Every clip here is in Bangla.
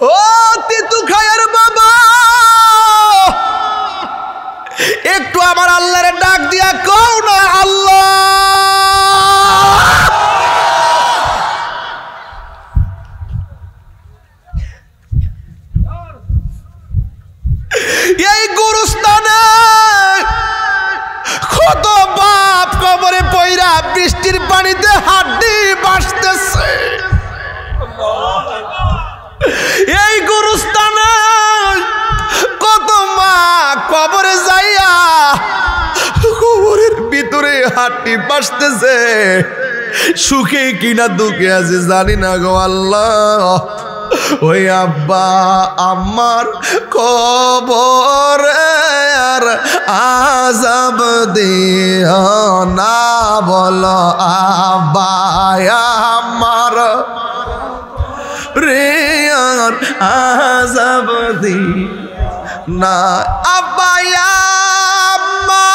ও তিতু খায়ের বাবা, একটু আমার আল্লাহরে ডাক দিয়া কও না, আল্লাহ এই গুরুস্থানে কত বাপ কবরে পইরা বৃষ্টির পানিতে হাড্ডি বাসতেছে। এই গুরুস্থানে কত মা কবরে যাইয়া কবরের ভিতরে হাড্ডি বাসতেছে। সুখে কিনা দুঃখে আছে জানি না গো আল্লাহ। ওই আব্বা আমার কবরে আর আযাব দিও না, বলো আব্বা আমার রে আর আযাব দিও না। আব্বা আম্মা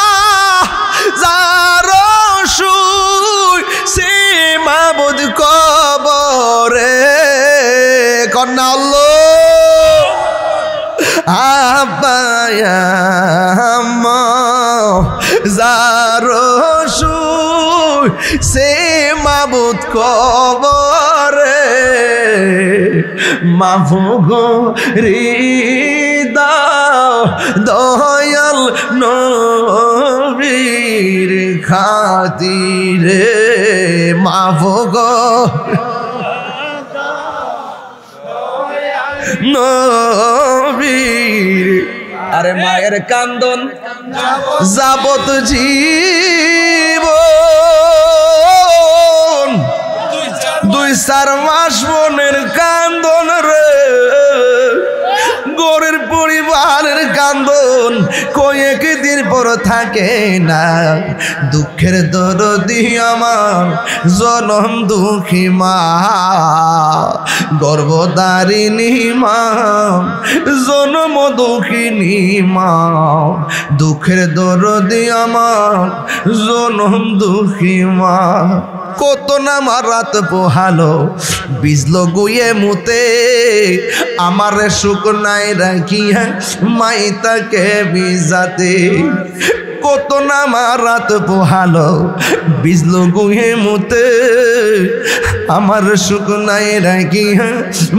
যারো শুই সে মাবুদ কবরে কন্যা আল্লাহ। আব্বা আম্মা যারো শুই সে মাবুদ কবরে মাফু গো দাও দয়াল নবীর খাতিরে মাফু গো নবীর। আরে মায়ের কান্দন যাবত জীবন, 2-4 মাস বোনের কান্দন রে, গরের পরিবারের কান্দন কয়েকদিন পর থাকে না। দুঃখের দরদি আমার জনম দুঃখী মা, গর্ভধারিণী মা, জনম দুঃখিনী মা। দুঃখের দরদি আমার জনম দুঃখী মা। কত না মারাত পোহালো বিজলো গুয়ে মুতে, আমার সুখ নাই রাখিয়া মাইতাকে বিজাতে। কত না মারাত পোহালো বিজলো গুয়ে মুতে, আমার সুখ নাই রাখিয়া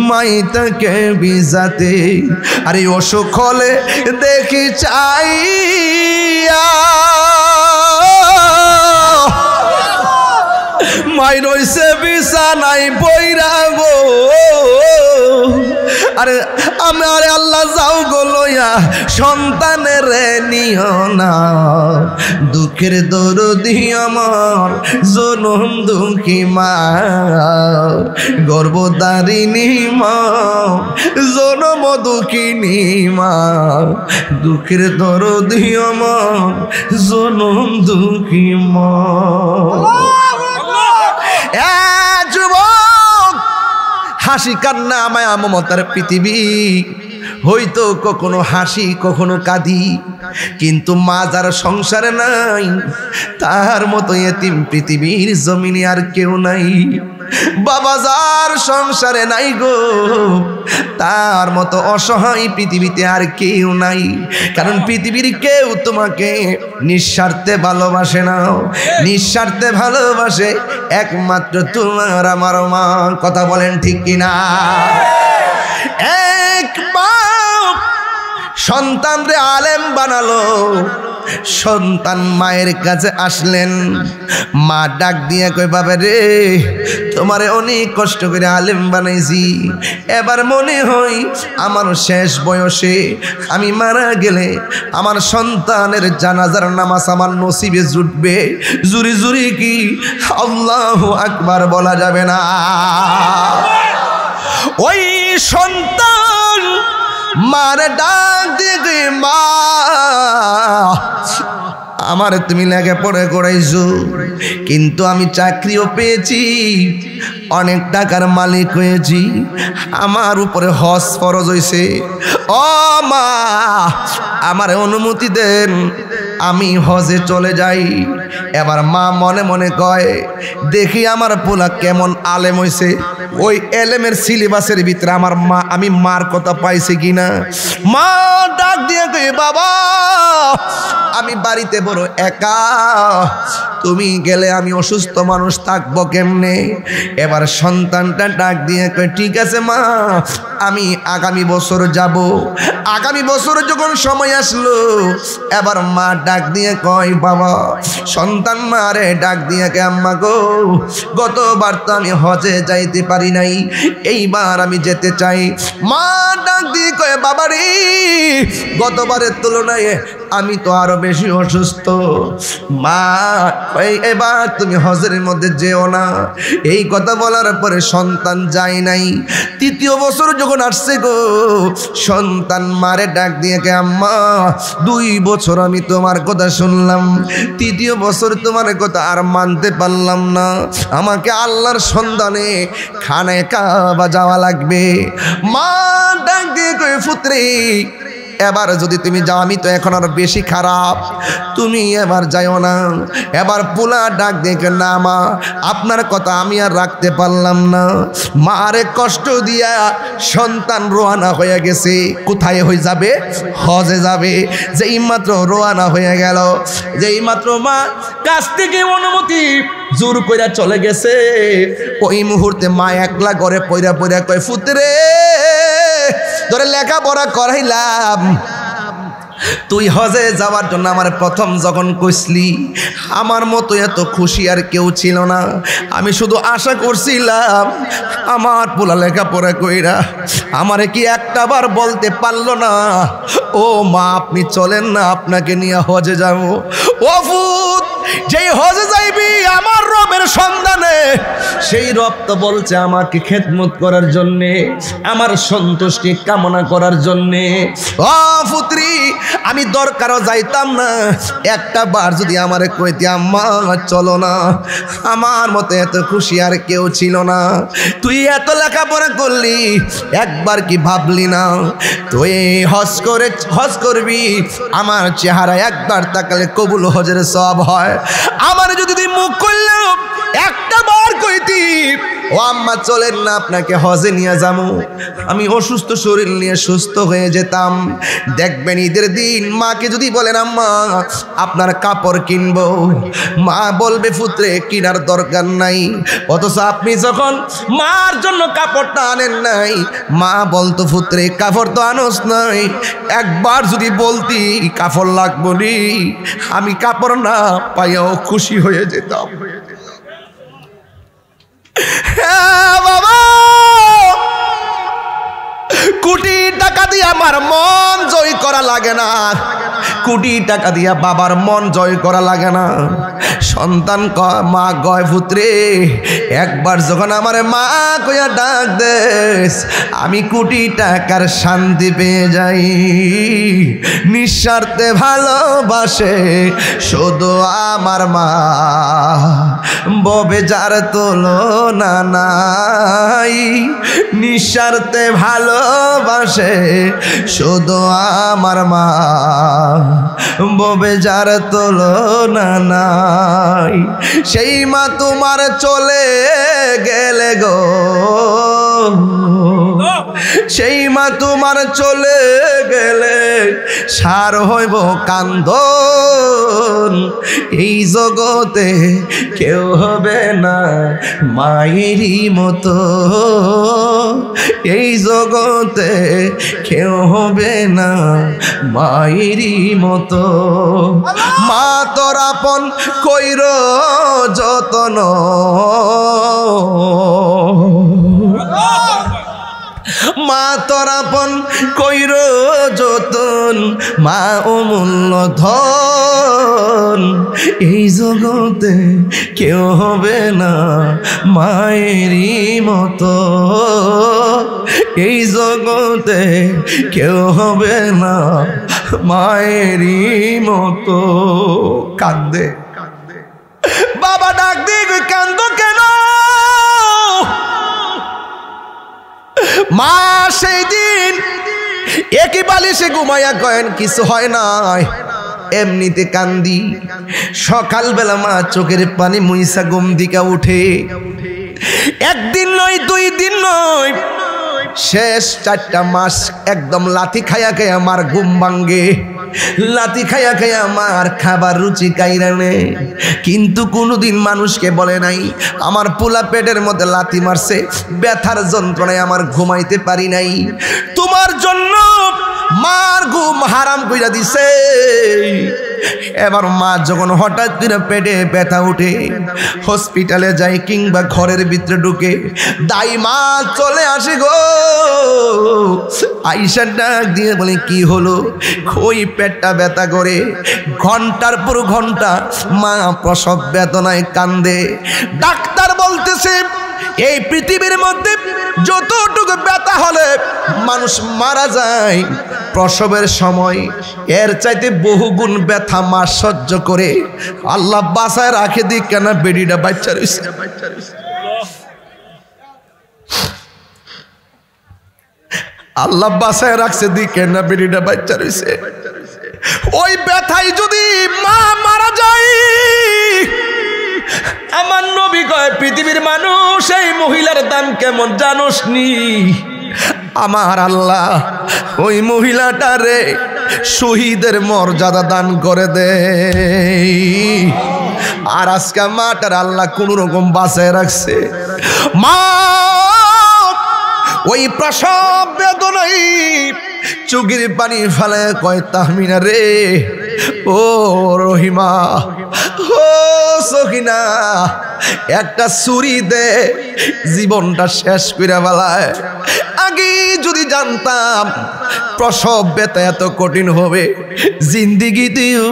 মাইতাকে বিজাতে। আরে অসুখ হলে দেখি চাইয়া মাই রইছে বিছানাই বইরা গো। আরে আমার আল্লাহ যাও গো লইয়া সন্তানের নিও না। দুঃখের দরদি আমার জনম দুঃখী মা, গর্ভধারিণী মা, জনম দুঃখিনী মা। দুঃখের দরদি আমার জনম দুঃখী মা। যুবক, হাসি কান্না মায়া মমতার পৃথিবী, হয়তো কখনো হাসি কখনো কাঁদি, কিন্তু মা যার সংসারে নাই তার মতো এতিম পৃথিবীর জমিনে আর কেউ নাই। বাবা যার সংসারে নাই গো তার মতো অসহায় পৃথিবীতে আর কেউ নাই। কারণ পৃথিবীর কেউ তোমাকে নিঃস্বার্থে ভালোবাসে না, নিঃস্বার্থে ভালোবাসে একমাত্র তোমার আমার মা। কথা বলেন ঠিক কিনা? এক বাপ সন্তান রে আলেম বানালো, সন্তান মায়ের কাছে আসলেন, মা ডাক দিয়ে কই বাবা রে তোমারে অনেক কষ্ট করে আলেম বানাইছি, এবার মনে হয় আমার শেষ বয়সে আমি মারা গেলে আমার সন্তানের জানাজার নামাজ আমার নসিবে জুটবে। জুরি জুরি কি আল্লাহু আকবার বলা যাবে না? ওই সন্তান মার ডাক দিয়ে মা আমার তুমি লেগে পড়ে করাইছো, কিন্তু আমি চাকরিও পেয়েছি, অনেক টাকার মালিক হয়েছি, আমার উপরে হজ ফরজ হয়েছে। ও মা আমার অনুমতি দেন, আমি হজে চলে যাই। এবার মা মনে মনে কয়, দেখি আমার পোলা কেমন আলেম হইছে, ওই এলেমের সিলেবাসের ভিতরে আমি মার কথা পাইছি কিনা। মা ডাক দিয়ে কই, বাবা আমি বাড়িতে বড় একা, তুমি গেলে আমি অসুস্থ মানুষ থাকবো কেমনে। এবার সন্তানটা ডাক দিয়ে কয়, ঠিক আছে মা, আমি আগামী বছর যাব। আগামী বছর যখন সময় আসলো, এবার মা ডাক দিয়ে কয়, বাবা সন্তান মারে ডাক দিয়ে কে, আম্মা গো গতবার তো আমি হজে যাইতে পারি নাই, এইবার আমি যেতে চাই। মা ডাক দিয়ে কয়, বাবা রে গতবারের তুলনায় আমি তো আরো বেশি অসুস্থ। মা এবার তুমি হজের মধ্যে যেও না। এই কথা বলার পরে সন্তান যায় নাই। তৃতীয় বছর যখন আসছে গো, সন্তান মারে ডাক দিয়ে কে, আম্মা 2 বছর আমি তোমার কথা শুনলাম, তৃতীয় বছর তোমার কথা আর মানতে পারলাম না, আমাকে আল্লাহর সন্ধানে খানায় কাবা যাওয়া লাগবে। মা ডাক দিয়ে কই, পুত্রে এবার যদি তুমি যাও আমি তো এখন আরো বেশি খারাপ, তুমি এবার যাইও না। এবার পোলা ডাক দেখে, না মা আপনার কথা আমি আর রাখতে পারলাম না। মারে কষ্ট দিয়া সন্তান রোয়ানা হয়ে গেছে। কোথায় হয়ে যাবে? হজে যাবে। যেই মাত্র রোয়ানা হয়ে গেল, যেই মাত্র মা কাছ থেকে অনুমতি জোর কইরা চলে গেছে, ওই মুহূর্তে মা একলা ঘরে পইরা পইরা কয়, পুত্রে ধরে লেখাপড়া করাইলাম, তুই হজে যাওয়ার জন্য আমার প্রথম যখন কইসলি, আমার মতো এত খুশি আর কেউ ছিল না। আমি শুধু আশা করছিলাম আমার পোলা লেখাপড়া কইরা আমারে কি একটা বার বলতে পারলো না, ও মা আপনি চলেন না, আপনাকে নিয়ে হজে যাব। ও ফুত, যেই হজে যাইবি আমার রবের সন্ধানে, সেই রব তো বলছে আমাকে খেদমত করার জন্যে, আমার সন্তুষ্টি কামনা করার জন্যে। ও পুত্রী, আমি দরকারও যাইতাম না, একটা বার যদি আমারে কইতে, আম্মা চলো না, আমার মতো এত খুশি আর কেউ ছিল না। তুই এত লেখাপড়া করলি, একবার কি ভাবলি না তুই হজ করবি, আমার চেহারা একবার তাকালে কবুল হজের সওয়াব হয়। আমার যদি তুই মুখ করলেও একটা বার কইতি, ও আম্মা চলেন না, আপনাকে হজে নিয়ে যাবো, আমি অসুস্থ শরীর নিয়ে সুস্থ হয়ে যেতাম। দেখবেন ঈদের দিন মাকে যদি বলেন, আম্মা আপনার কাপড় কিনবো, মা বলবে, পুত্রে কিনার দরকার নাই। অথচ আপনি যখন মার জন্য কাপড়টা আনেন নাই, মা বলতো, পুত্রে কাপড় তো আনোস নাই, একবার যদি বলতি কাপড় লাগবো নি, আমি কাপড় না পাইয়াও খুশি হয়ে যেতাম। বাবা, কোটি টাকা দিয়ে আমার মন জয় করা লাগে না, কোটি টাকা দিয়া বাবার মন জয় করা লাগে না। সন্তান মা গয়, পুত্রে একবার যখন আমার মা কইয়া ডাক দেস, আমি কোটি টাকার শান্তি পেয়ে যাই। নিঃস্বার্থে ভালোবাসে শুধু আমার মা, ববে যার তুলনা নাই। নিঃস্বার্থে ভালোবাসে শুধু আমার মা, ববে যার তুলনা নাই। সেই মা তোমার চলে গেলে গো, সেই মা তোমার চলে গেলে সার হইব কান্দন। এই জগতে কেউ হবে না মায়েরই মতো, এই জগতে কেউ হবে না মায়েরই মতো। মা তোর আপন কইর যতন, মা তোর আপন কইর যতন, মা অমূল্য ধন। এই জগতে কেউ হবে না মায়েরই মতো, এই জগতে কেউ হবে না মায়েরই মতো। কান্দে বাবা, ডাক দিয়ে কান্দ কেন? মা সেই দিন একই বালিশে ঘুমাইয়া কয়েন কিছু হয় নাই, এমনিতে কান্দি। সকালবেলা মা চোখের পানি মুইসা ঘুম দিকা উঠে। একদিন নয়, 2 দিন নয়, শেষ 4টা মাস একদম লাথি খায়া খায়া আমার ঘুম ভাঙ্গে, লাথি খায়া খায়া আমার খাবার রুচি কাইরা নে। কিন্তু কোনোদিন মানুষকে বলে নাই আমার পোলা পেটের মধ্যে লাথি মারছে, ব্যথার যন্ত্রণায় আমার ঘুমাইতে পারি নাই। তোমার জন্য মার ঘুম হারাম কইরা দিছে। এবার মা যখন হঠাৎ করে পেটে ব্যথা উঠে, হসপিটালে যায় কিংবা ঘরের ভিতরে ঢুকে, দাইমা চলে আসে গো। আইসা ডাক দিয়ে বলে কি হলো? ওই পেটটা ব্যথা করে। ঘন্টার পর ঘন্টা মা প্রসব বেদনায় কান্দে। ডাক্তার বলতেছে এই পৃথিবীর মধ্যে যতটুকু ব্যথা হলে মানুষ মারা যায় প্রসবের সময়, এর চাইতে বহুগুণ ব্যথা মা সহ্য করে আল্লাহ বাঁচায় রাখে। দিক কেন বেডিটা বাচ্চা রয়েছে, আল্লাহ বাঁচায় রাখছে, দিক কেন বেডিটা বাচ্চা রয়েছে। ওই ব্যথায় যদি মা মারা যায়, আমার নবী কয় পৃথিবীর মানুষ এই মহিলার দাম কেমন জানোস নি? আমার আল্লাহ ওই মহিলাটারে শহীদের মর্যাদা দান করে দে। আর আজকে মাটার আল্লাহ কোন রকম বাঁচায় রাখছে। মা ওই প্রসব বেদনায় চোখের পানি ফেলে কয় তাহমিনা রে, ও রহিমা, ও সখিনা, একটা ছুরি দে জীবনটা শেষ করে বেলায়। আগে যদি জানতাম প্রসব ব্যথা এত কঠিন হবে, জিন্দিগিতেও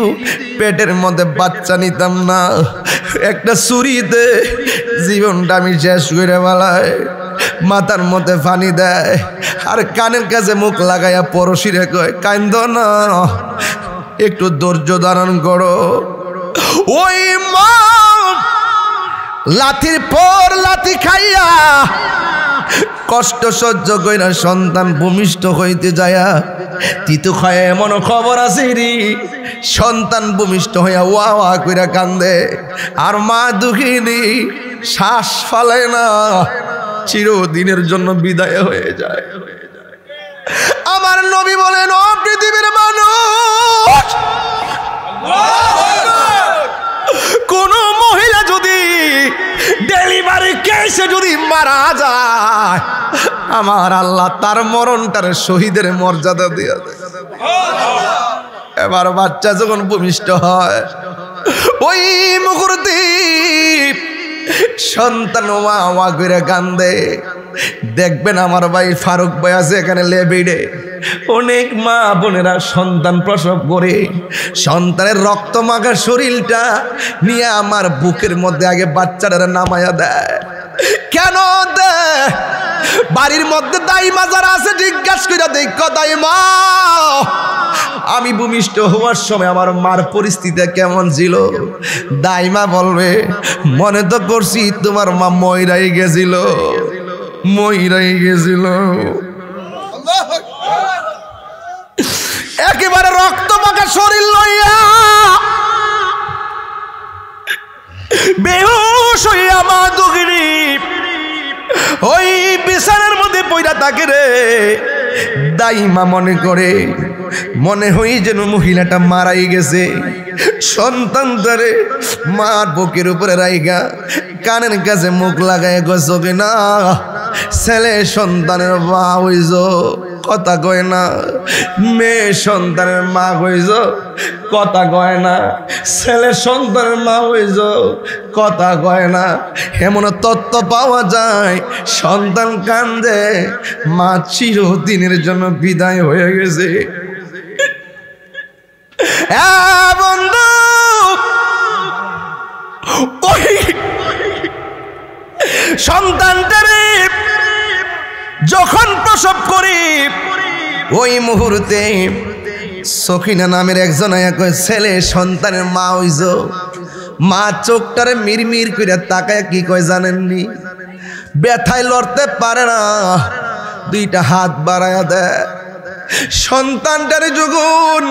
পেটের মধ্যে বাচ্চা নিতাম না। একটা ছুরি দে জীবনটা আমি শেষ করে বেলায়। মাথার মধ্যে পানি দেয় আর কানের কাছে মুখ লাগাইয়া পড়শিরে কয় কান্দ না, একটু ধৈর্য ধারণ করো। ওই মা লাথির পর লাথি খাইয়া কষ্ট সহ্য কইরা সন্তান ভূমিষ্ঠ হইতে যায়া তিতু খায় এমন খবর আছে রে, সন্তান ভূমিষ্ঠ হইয়া ওয়া ওয়া কইরা কান্দে। আর মা দুঃখিনী শ্বাস ফালায় না, চিরদিনের জন্য বিদায় হয়ে যায়। আমার নবী বলেন ও পৃথিবীর মানুষ, কোন মহিলা যদি ডেলিভারি কেসে যদি মারা যায়, আমার আল্লাহ তার মরণটারে শহীদের মর্যাদা দিয়ে দেয়। এবার বাচ্চা যখন ভূমিষ্ঠ হয়, ওই মুহূর্তে সন্তান মা ওয়া করে কান্দে। দেখবেন আমার ভাই ফারুক ভাই আছে এখানে লেবিডে, অনেক মা বোনেরা সন্তান প্রসব করে সন্তানের রক্ত মাখা শরীরটা নিয়ে আমার বুকের মধ্যে আগে বাচ্চারা নামায়া দেয়। কেন দেয়? বাড়ির মধ্যে দাইমা যারা আছে জিজ্ঞাসা করে দেখ, দাইমা আমি ভূমিষ্ঠ হওয়ার সময় আমার মার পরিস্থিতি কেমন ছিল? দাইমা বলবে মনে তো করছি তোমার মা মইরাই গেছিল, মইরাই গেছিল। একেবারে রক্ত মাখা শরীর লইয়া বেহুশ হইয়া মা দুঃখিনী ওই বিছানার মধ্যে পইরা থাকে রে। দাইমা মনে করে মনে হই যেন মহিলাটা মারাই গেছে। সন্তান ধরে মার বুকের উপরে রাইগা কানের কাছে মুখ লাগায় গেছে না, ছেলে সন্তানের মা হইছ কথা কয় না, মেয়ে সন্তানের মা হইছ কথা কয় না, ছেলে সন্তানের মা হইছ কথা কয় না। এমন তত্ত্ব পাওয়া যায়, সন্তান কান্দে মা চিরদিনের জন্য বিদায় হয়ে গেছে। বন্ধু, ওই সন্তানটারে যখন প্রসব করি ওই মুহূর্তে সখিনা নামের একজন ছেলে সন্তানের মা হইছ। মা চোখটারে মিরমির করে তাকায় কি কয় জানেননি? ব্যথায় লড়তে পারে না, দুইটা হাত বাড়ায়া দেয়, সন্তানটারে যখন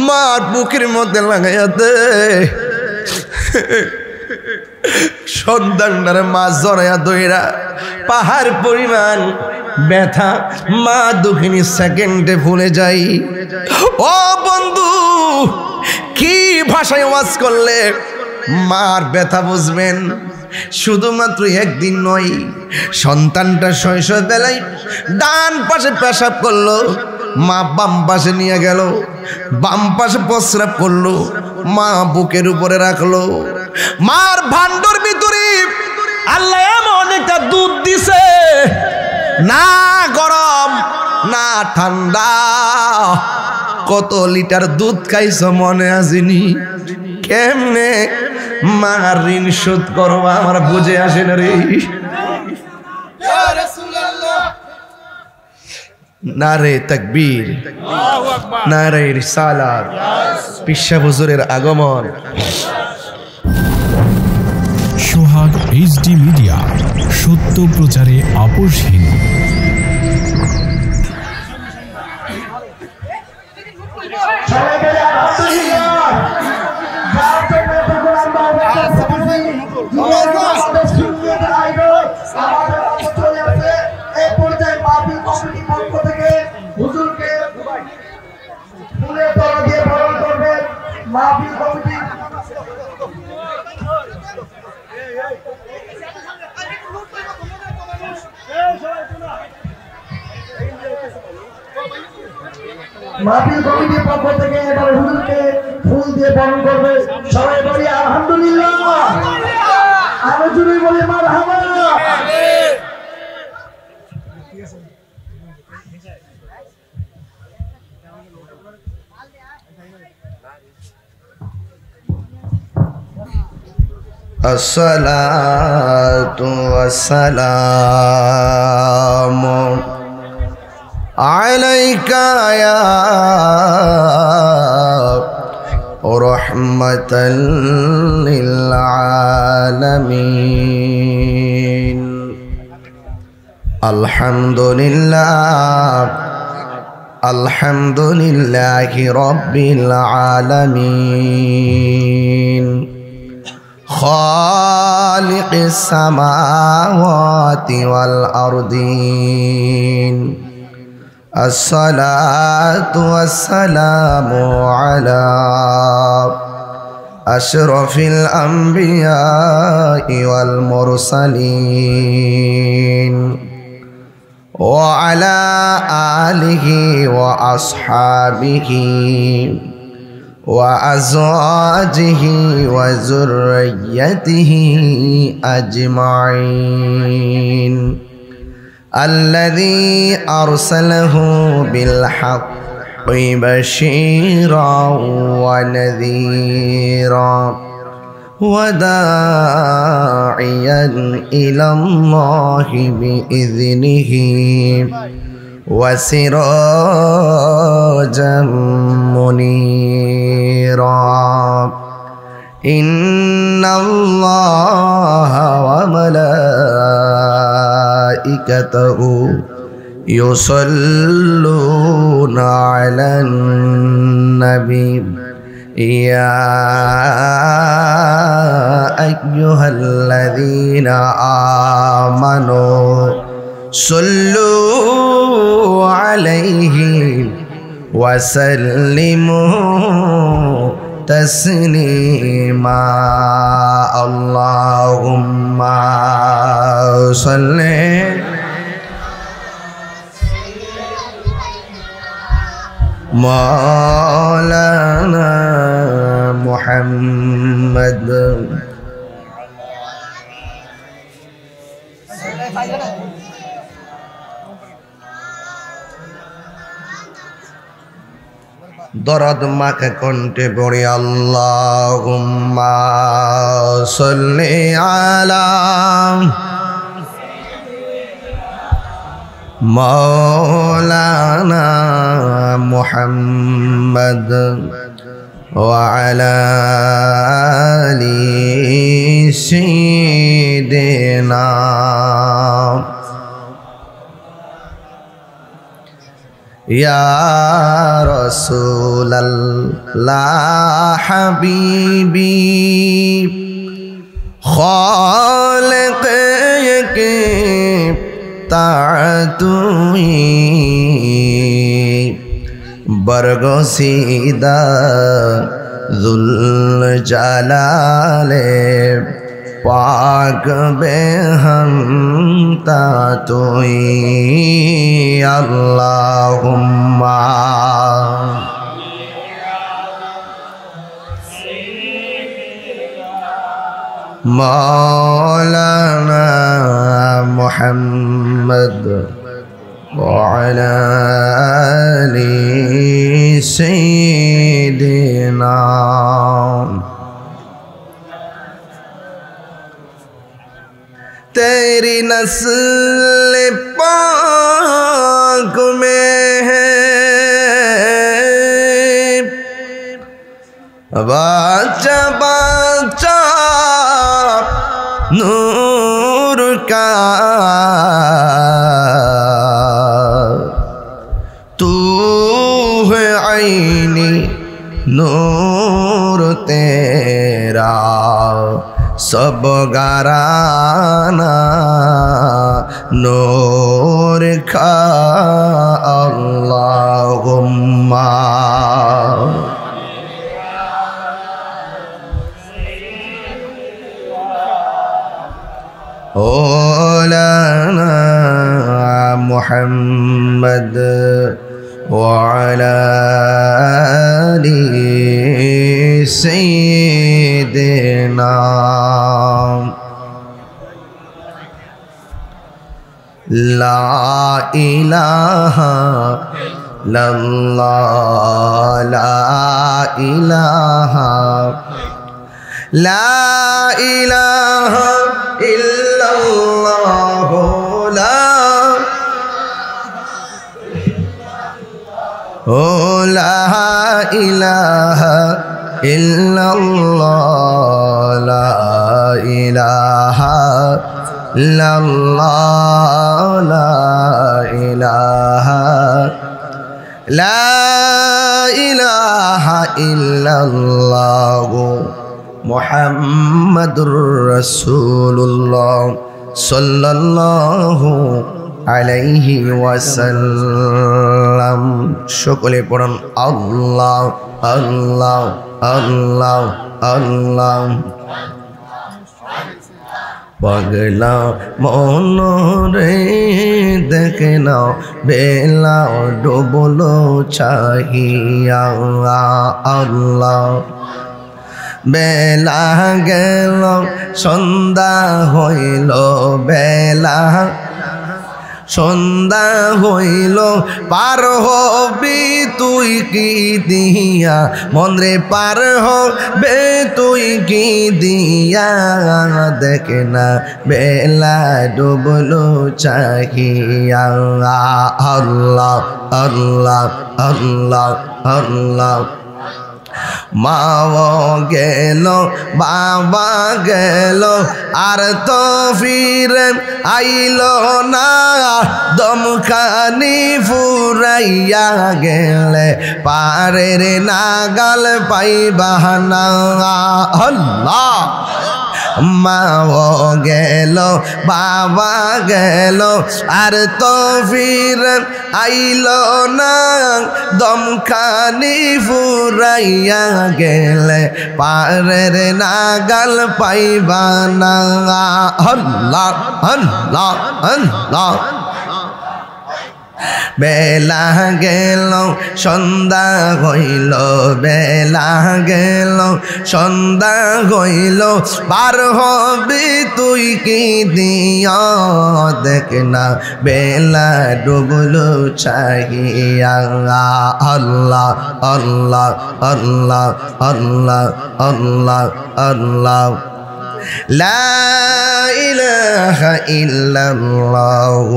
মার বুকের মধ্যে লাগাইয়া দেয়, সন্তানটারে মা জড়াইয়া দইরা পাহাড় পরিমাণ ব্যথা মা দুঃখিনী সেকেন্ডে ভুলে যাই। ও বন্ধু, কি ভাষায় ওয়াজ করলে মার ব্যথা বুঝবেন? শুধুমাত্র একদিন নয়, সন্তানটা শৈশববেলায় ডান পাশে পেশাব করলো, মা বাম পাশে নিয়ে গেল, বাম পাশে প্রস্রাব করলো, মা বুকের উপরে রাখলো। মার ভান্ডর ভিতরে আল্লাহ এমন একটা দুধ দিছে, না গরম না ঠান্ডা। কত লিটার দুধ খাইছ মনে আসেনি? কেমনে মার ঋণ শোধ করবা আমার বুঝে আসে না রে। নারে তাকবীর, নারে রিসালাত, পিসা হুজুরের আগমন। সোহাগ এইচডি মিডিয়া, সত্য প্রচারে আপোষহীন। মাহফিল কমিটির পক্ষ থেকে এবারে হুজুরকে ফুল দিয়ে বরণ করবে। সবাই বলি আলহামদুলিল্লাহ, আরো জোরে বলি মারহাবা। আসসালাতু ওয়াসসালামু আলাইকা ইয়া রাহমাতাল লিল আলামিন। আলহামদুলিল্লাহ, আলহামদুলিল্লাহি রাব্বিল আলামিন। খালিকিস সামাওয়াতি ওয়াল আরদিন। আসসালাতু ওয়াসসালামু আলা আশরাফিল আমবিয়াই ওয়াল মুরসালিন ওয়া আলা আলিহি ওয়া আসহাবিহি ওয়া আজওয়াজিহি ওয়া যুররিয়্যাতিহি আজমাইন। الذي أرسله بالحق بشيرا ونذيرا وداعيا إلى الله بإذنه وسراجا منيرا. إن الله وملائكته يصلون على النبي يا أيها الذين آمنوا صلوا عليه وسلموا تسليما. اللهم صل مولانا محمد দরদ মাখা কণ্ঠে পড়ে আল্লাহুম্মা সাল্লি আলা মাওলানা মুহাম্মদ ওয়া আলা আলি সাইয়্যিদিনা। ইয়া রাসূলাল্লাহ হাবিবি খালিক কে তুই বরগসিদা জুল জালালে পাক বেহন্তা তুই আল্লাহুম্মা মাওলানা মুহাম্মদ وعلى آل سيدنا तेरी नस्ल पाक में है बाचा बाचा नूर का तू है आईनी नूर तेरा सब गाराना नूर का अल्लाहुम्मा औलाना मुहम्मद वअला आलि सय्यिदिना ला इलाहा इल्लल्लाह ला इलाहा इल्लल्लाह ला इलाहा इल्लल्लाह ला इलाहा इल्लल्लाह ला इलाहा इल्लल्लाह मुहम्मदुर रसूलुल्लाह सल्लल्लाहु আলাইহি ওয়াসাল্লাম। সকলে পড়ুন আল্লাহ আল্লাহ আল্লাহ আল্লাহ। পাগলা মন রে দেখে নাও বেলা ডুবলো চাহিয়া আল্লাহ। বেলা গেল সন্ধ্যা হইল বেলা সন্ধ্যা হইল পার হবি তুই কি দিয়া মনরে পার হবে তুই কি দিয়া দেখে না বেলা ডুবলো চাহিয়া আল্লাহ আল্লাহ আল্লাহ আল্লাহ। মাও গেল বাবা গেল আর তো ফিরে আইল না দমখানি ফুরাইয়া গেলে পারের নাগাল পাইবা না আল্লাহ। মাও গেল বাবা গেল আর তো ফিরে আইল না দমখানি ফুরাইয়া গেলে পারের নাগাল পাইবা না আল্লাহ আল্লাহ আল্লাহ। বেলা গেল সন্ধ্যা হইল বেলা গেল সন্ধ্যা হইল পার হবি তুই কি দিয়া দেখ না বেলা ডুবলো চাহিয়া আল্লাহ আল্লাহ আল্লাহ আল্লাহ আল্লাহ আল্লাহ। লা ইলাহা ইল্লাল্লাহ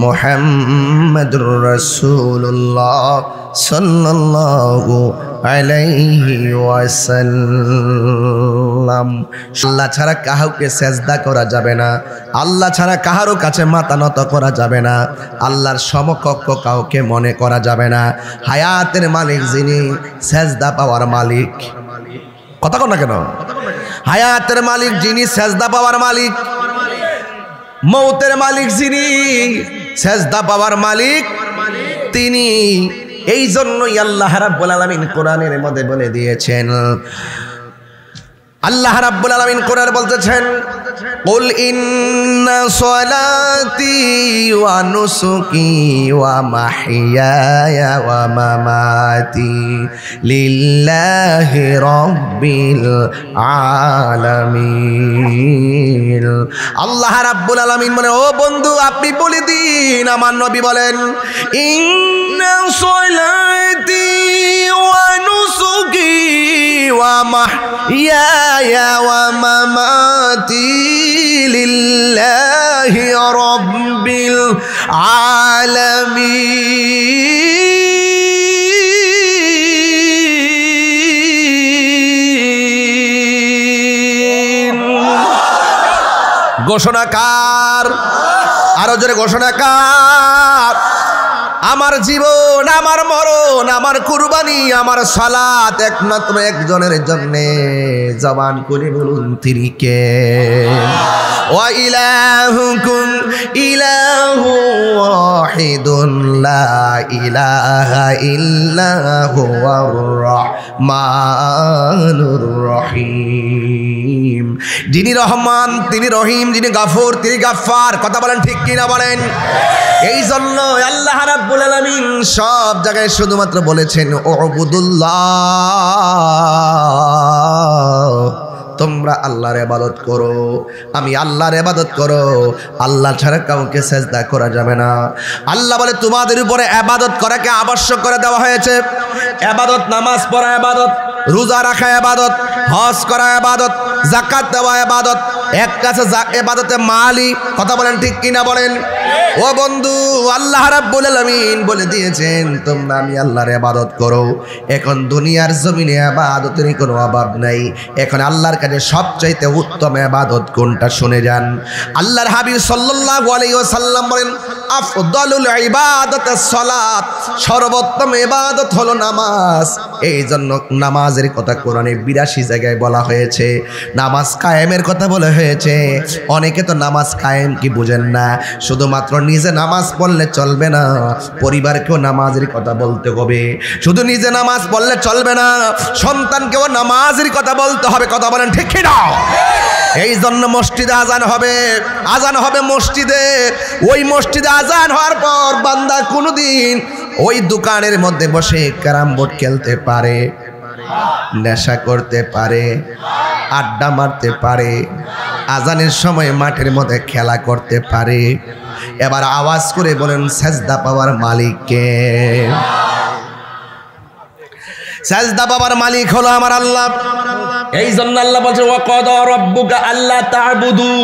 মুহাম্মাদুর রাসূলুল্লাহ সাল্লাল্লাহু আলাইহি ওয়াসাল্লাম। বললাম, আল্লাহ ছাড়া কাউকে সেজদা করা যাবে না, আল্লাহ ছাড়া কাহারও কাছে মাথা নত করা যাবে না, আল্লাহর সমকক্ষ কাউকে মনে করা যাবে না। হায়াতের মালিক যিনি, সেজদা পাওয়ার মালিক, কথা কন না কেন? হায়াতের মালিক যিনি, সেজদা পাওয়ার মালিক, মৌতের মালিক যিনি, সেজদা পাওয়ার মালিক তিনি। এই জন্যই আল্লাহ রাব্বুল আলামিন কোরআনের মধ্যে বলে দিয়েছেন, আল্লাহ রাব্বুল আলামিন কোরআন বলতেছেন, কুল ইন্না সলাতি ওয়া নুসুকি ওয়া মাহইয়ায়া ওয়া মামাতি লিল্লাহি রাব্বিল আলামিন। আল্লাহ রাব্বুল আলামিন বলে, ও বন্ধু আপনি বলে দিন, আমার নবী বলেন, ইন্না সলাতি ওয়া নুসুকি ওয়া মাহইয়ায়া ওয়া মামাতি লিল্লাহি রাব্বিল আলামিন। ঘোষণাকার, আরো জোরে ঘোষণাকার, আমার জীবন, আমার মরণ, আমার কুরবানি, আমার সালাত একমাত্র একজনের জন্য। জবান খুলে বলুন তিনি কে? ওয়া ইলাহুকুম ইলাহু ওয়াহিদুন লা ইলাহা ইল্লা হুয়ার রহমানুর রহিম। যিনি রহমান তিনি রহিম, যিনি গাফুর তিনি গাফফার। কথা বলেন ঠিক কিনা বলেন? এই জন্য আল্লাহ রাব্বুল আলামিন সব জায়গায় শুধুমাত্র বলেছেন উবুদুল্লাহ, তোমরা আল্লাহর ইবাদত করো, আমি আল্লাহর ইবাদত করো, আল্লাহ ছাড়া কাউকে সেজদা করা যাবে না। আল্লাহ বলে তোমাদের উপরে ইবাদত করাকে আবশ্যক করে দেওয়া হয়েছে। ইবাদত, নামাজ পড়া ইবাদত, রোজা রাখা ইবাদত, হজ করা ইবাদত, যাকাত দেওয়া ইবাদত, একটা আছে ইবাদতে মালি। কথা বলেন ঠিক কিনা বলেন? ও বন্ধু, আল্লাহ রাব্বুল আলামিন বলে দিয়েছেন তোমরা আমি আল্লাহর ইবাদত করো। এখন দুনিয়ার জমিনে ইবাদতের কোনো অভাব নাই। এখন আল্লাহর কাছে সবচাইতে উত্তম ইবাদত কোনটা শুনে যান। আল্লাহর হাবিব সাল্লাল্লাহু আলাইহি ওয়াসাল্লাম বলেন, আফদালুল ইবাদাতিস সালাত, সর্বোত্তম ইবাদত হলো নামাজ। এই জন্য নামাজের কথা কোরআনে 82 জায়গায় বলা হয়েছে। নামাজ কায়েমের কথা বলা হয়েছে। অনেকে তো নামাজ কায়েম কি বুঝেন না, শুধুমাত্র নিজে নামাজ পড়লে চলবে না, পরিবারকেও নামাজের কথা বলতে হবে। শুধু নিজে নামাজ পড়লে চলবে না, সন্তানকেও নামাজের কথা বলতে হবে। কথা বলেন ঠিক কি না? এই জন্য মসজিদে আজান হবে, আজান হবে মসজিদে। ওই মসজিদে আজান হওয়ার পর বান্দা কোনোদিন ওই দোকানের মধ্যে বসে ক্যারাম বোর্ড খেলতে পারে, নেশা করতে পারে, আড্ডা মারতে পারে, আজানের সময় মাঠের মধ্যে খেলা করতে পারে। এবার আওয়াজ করে বলেন সেজদা পাওয়ার মালিক কে? সেজদা পাওয়ার মালিক হলো আমার আল্লাহ। এই জন্য আল্লাহ বলছে ওয়া ক্বাদা রাব্বুকা আল্লা তা'বুদু,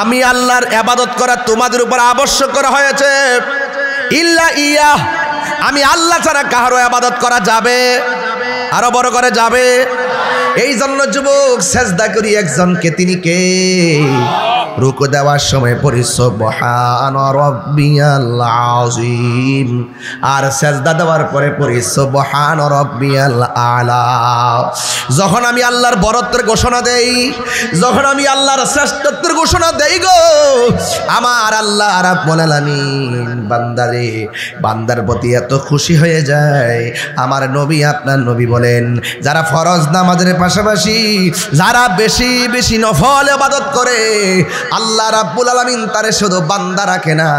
আমি আল্লাহর ইবাদত করা তোমাদের উপর আবশ্যক করা হয়েছে। ইল্লা ইয়াহ, আমি আল্লাহ ছাড়া কারো ইবাদত করা যাবে? আরো বড় করে যাবে। এই জন্য যুবক সেজদা করি একজনকে, তিনি কে? রুকু দেওয়ার সময় পড়ি সুবহানা রাব্বিয়াল আযীম, আর সেজদা দেওয়ার পরে পড়ি সুবহানা রাব্বিয়াল আলা। যখন আমি আল্লাহর বরত্বের ঘোষণা দেই, যখন আমি আল্লাহর শ্রেষ্ঠত্বের ঘোষণা দেই গো, আমার আল্লাহ রাব্বুল আলামিন বান্দারে, বান্দার প্রতি এত খুশি হয়ে যায়। আমার নবী, আপনার নবী বলেন, যারা ফরজ নামাজের পাশাপাশি যারা বেশি বেশি নফল ইবাদত করে, আল্লাহ রাব্বুল আলামিন তারে শুধু বান্দা রাখে না,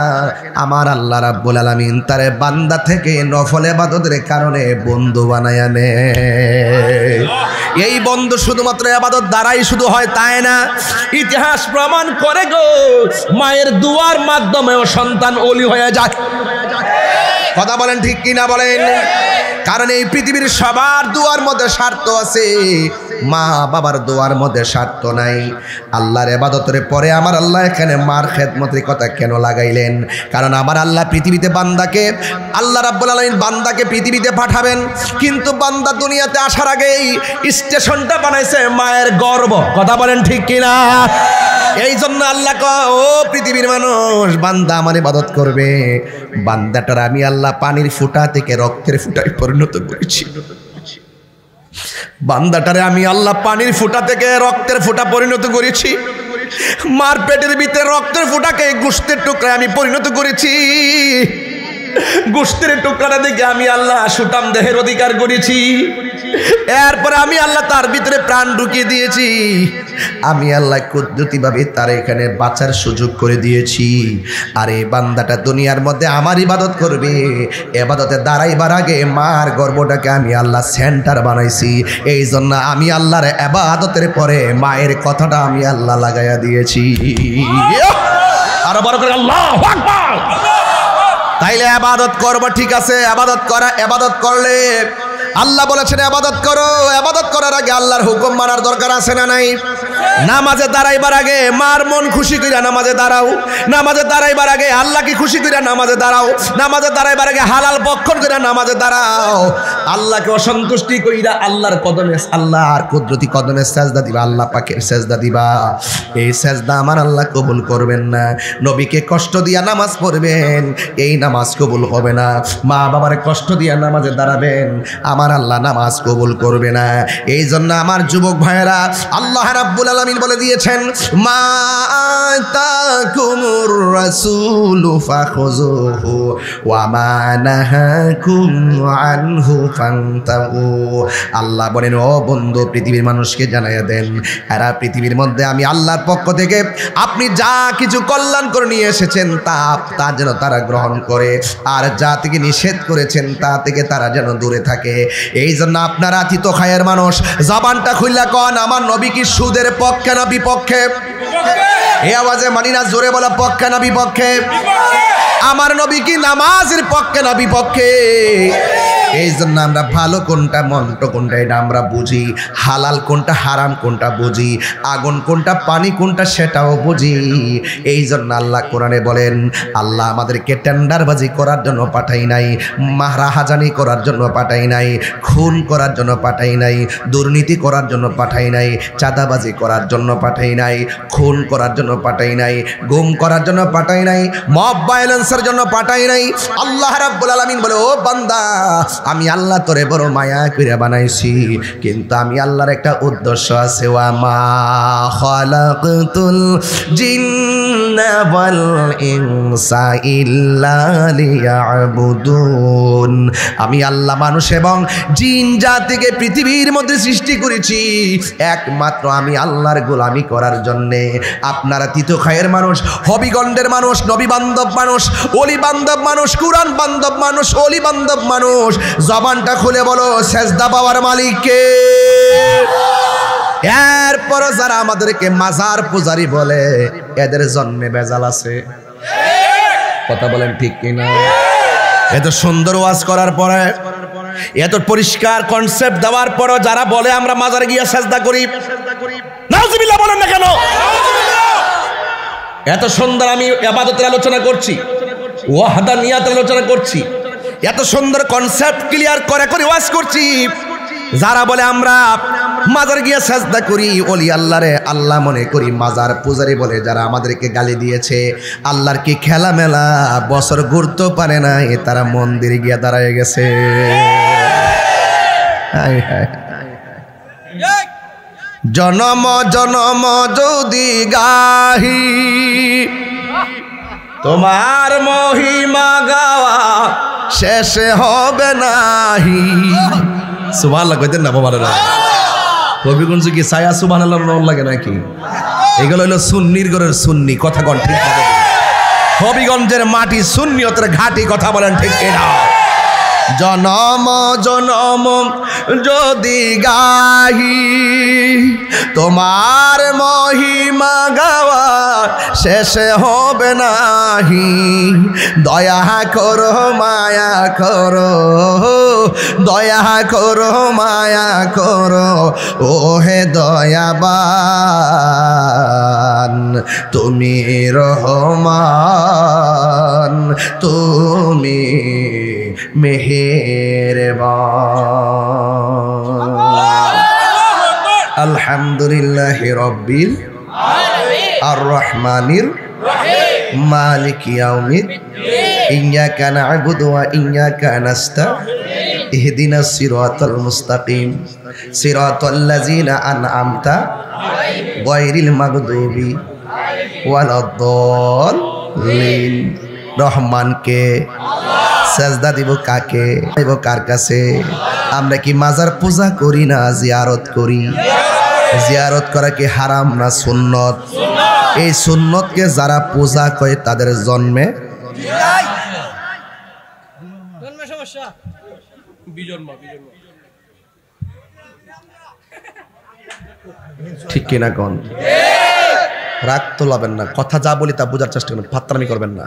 আমার আল্লাহ রাব্বুল আলামিন তারে বান্দা থেকে নফল ইবাদতের কারণে বন্ধু বানায় নেয়। এই বন্ধু শুধুমাত্র ইবাদত দ্বারাই শুধু হয় তাই না, ইতিহাস প্রমাণ করে গো, মায়ের দুয়ার মাধ্যমেও সন্তান ওলি হয়ে যায়। কথা বলেন ঠিক কিনা বলেন? কারণ এই পৃথিবীর সবার দুয়ার মধ্যে স্বার্থ আছে। মা বাবার দোয়ার মধ্যে স্বার্থ নাই। আল্লাহর ইবাদতের পরে আমার আল্লাহ এখানে মার খেদমতের কথা কেন লাগাইলেন? কারণ আমার আল্লাহ পৃথিবীতে বান্দাকে, আল্লাহ রাব্বুল আলামিন বান্দাকে পৃথিবীতে পাঠাবেন, কিন্তু বান্দা দুনিয়াতে আসার আগেই স্টেশনটা বানাইছে মায়ের গর্ভ। কথা বলেন ঠিক কিনা? এই জন্য আল্লাহ কয়, ও পৃথিবীর মানুষ, বান্দা আমার ইবাদত করবে। বান্দাটার আমি আল্লাহ পানির ফুটা থেকে রক্তের ফুটায় পরিণত করেছি। বান্দাটারে আমি আল্লাহ পানির ফুটা থেকে রক্তের ফুটা পরিণত করেছি। মার পেটের ভিতরে রক্তের ফুটাকে গোশতের টুকরায় আমি পরিণত করেছি। গোশতের টুকরাটা দেখে আমি আল্লাহ সুটাম দেহের অধিকার করেছি। এরপরে আমি আল্লাহ তার ভিতরে প্রাণ ঢুকিয়ে দিয়েছি। আমি আল্লাহ কুদরতিভাবে তার এখানে বাঁচার সুযোগ করে দিয়েছি। আর এই বান্দাটা দুনিয়ার মধ্যে আমার ইবাদত করবে। ইবাদতে দাঁড়াইবার আগে মার গর্ভটাকে আমি আল্লাহ সেন্টার বানাইছি। এই জন্য আমি আল্লাহর ইবাদতের পরে মায়ের কথাটা আমি আল্লাহ লাগাইয়া দিয়েছি। আরো বড় করে আল্লাহু আকবার। তাইলে ইবাদত করব, ঠিক আছে, ইবাদত করলে আল্লাহ বলেছেন ইবাদত করো। ইবাদত করার আগে আল্লাহর হুকুম মানার দরকার আছে না নাই? নামাজে দাঁড়াইবার আগে মার মন খুশি কইরা নামাজে দাঁড়াও। নামাজে দাঁড়াইবার আগে আল্লাহকে খুশি কইরা নামাজে দাঁড়াও। নামাজে দাঁড়াইবার আগে হালাল ভক্ষণ কইরা নামাজে দাঁড়াও। আল্লাহকে অসন্তুষ্টি কইরা আল্লাহর কদমে, আল্লাহর কুদরতি কদমে সেজদা দিবা, আল্লাহ পাকের সেজদা দিবা। এই সেজদা আমার আল্লাহ কবুল করবেন না। নবীকে কষ্ট দিয়া নামাজ পড়বেন, এই নামাজ কবুল হবে না। মা বাবার কষ্ট দিয়া নামাজে দাঁড়াবেন, আমার আল্লাহ নামাজ কবুল করবে না। এই জন্য আমার যুবক ভাইয়েরা, আল্লাহ রাব্বুল আলামিন বলে দিয়েছেন, মা আতাকুমুর রাসূলু ফাখুযুহু ওয়া মা নাহাকুম আনহু ফান্তাহু। আল্লাহ বলেন, ও বন্ধু, পৃথিবীর মানুষকে জানাইয়া দেন, এরা পৃথিবীর মধ্যে আমি আল্লাহর পক্ষ থেকে আপনি যা কিছু কল্যাণ করে নিয়ে এসেছেন তা যেন তারা গ্রহণ করে, আর যা থেকে নিষেধ করেছেন তা থেকে তারা যেন দূরে থাকে। এই জন্য আপনারা আতিত খায়ের মানুষ, জবানটা খুইলা কন, আমার নবী কি সুদের পক্ষে না বিপক্ষে? এই আওয়াজে মানি না, জোরে বলা পক্ষে না বিপক্ষে? আমার নবী কি নামাজের পক্ষে না বিপক্ষে? এই জন্য আমরা ভালো কোনটা, মন্দ কোনটা, এটা আমরা বুঝি। হালাল কোনটা, হারাম কোনটা বুঝি। আগুন কোনটা, পানি কোনটা, সেটাও বুঝি। এই জন্য আল্লাহ কোরআনে বলেন, আল্লাহ আমাদেরকে টেন্ডারবাজি করার জন্য পাঠাই নাই, মাহরাহাজানি করার জন্য পাঠাই নাই, খুন করার জন্য পাঠাই নাই, দুর্নীতি করার জন্য পাঠাই নাই, চাঁদাবাজি করার জন্য পাঠাই নাই, খুন করার জন্য পাঠাই নাই, গুম করার জন্য পাঠাই নাই, মব ভায়োলেন্সের জন্য পাঠাই নাই। আল্লাহ রাব্বুল আলামিন বলে, ও বান্দা, আমি আল্লাহ তোরে বড় মায়া করে বানাইছি, কিন্তু আমি আল্লাহর একটা উদ্দেশ্য আছে। ওয়া মা খালাকতুল জিন্না ওয়াল ইনসা ইল্লা লিয়াবুদুন। আমি আল্লাহ মানুষ এবং জিন জাতিকে পৃথিবীর মধ্যে সৃষ্টি করেছি একমাত্র আমি আল্লাহর গোলামি করার জন্যে। আপনারা তিতো খায়ের মানুষ, হবিগণ্ডের মানুষ, নবী বান্ধব মানুষ, অলি বান্ধব মানুষ, কুরআন বান্ধব মানুষ, অলি বান্ধব মানুষ, জবানটা খুলে বলো, সেজদা পাওয়ার মালিক কে? এরপর যারা আমাদেরকে মাজার পূজারি বলে, এদের জন্মে বেজাল আছে। কথা বলেন ঠিক কিনা? এত সুন্দর ওয়াজ করার পরে, এত পরিষ্কার কনসেপ্ট দেওয়ার পরও যারা বলে আমরা মাজারে গিয়ে সেজদা করি, নাউজুবিল্লাহ বলেন না কেন? এত সুন্দর আমি ইবাদতের আলোচনা করছি, ওয়াহদানিয়াতের আলোচনা করছি, এত সুন্দর কনসেপ্ট ক্লিয়ার করে ওয়াজ করছি, যারা বলে আমরা মাজার গিয়ে সেজদা করি, ওলি আল্লাহরে আল্লাহ মনে করি, মাজার পূজারি বলে যারা আমাদেরকে গালি দিয়েছে, আল্লাহর কি খেলা মেলা, বছর ঘুরতে পারে না, তারা মন্দিরে গিয়ে দাঁড়ায় গেছে। জনম জনম যদি গাহি তোমার মহিমা গাওয়া শেষে হবে নাহি। সুবহানাল্লাহ কইতেন না বাবা? রবিগঞ্জ কি ছায়া সুবহানাল্লাহ লাগে নাকি? এগুলো হলো সুন্নির ঘরের সুন্নি, কথা কন ঠিক হবে। হবিগঞ্জের মাটি সুন্নিয়তের ঘাটি, কথা বলেন ঠিক কিনা? জনম জনম যদি গাহি তোমার মহিমা গাওয়া শেষে হবে নাহি। দয়া করো মায়া করো দয়া করো মায়া করো ও হে দয়াবান, তুমি রহমান, তুমি মেহেরবান। আলহামদুলিল্লাহি রাব্বিল আর রহমানির মালিক ইয়াউমিদ ইয়্যাকা না'বুদু ওয়া ইয়্যাকা নাস্তাঈন ইহদিনাস সিরাতাল মুস্তাকিম সিরাতাল লাযিনা আন'আমতা গায়রিল মাগদুবি ওয়ালাদ-দাল্লিন। রহমানকে সাজদা দিব কাকে? দিব কার কাছে? আমরা কি মাজার পূজা করি না জিয়ারত করি? জিয়ারত করা কি হারাম না সুন্নত? এই সুন্নতকে যারা পূজা করে তাদের জন্মে সমস্যা ঠিক কিনা কোন? রাগ তো লাবেন না, কথা যা বলি তা বোঝার চেষ্টা করবেন, ফাত্রামি করবেন না।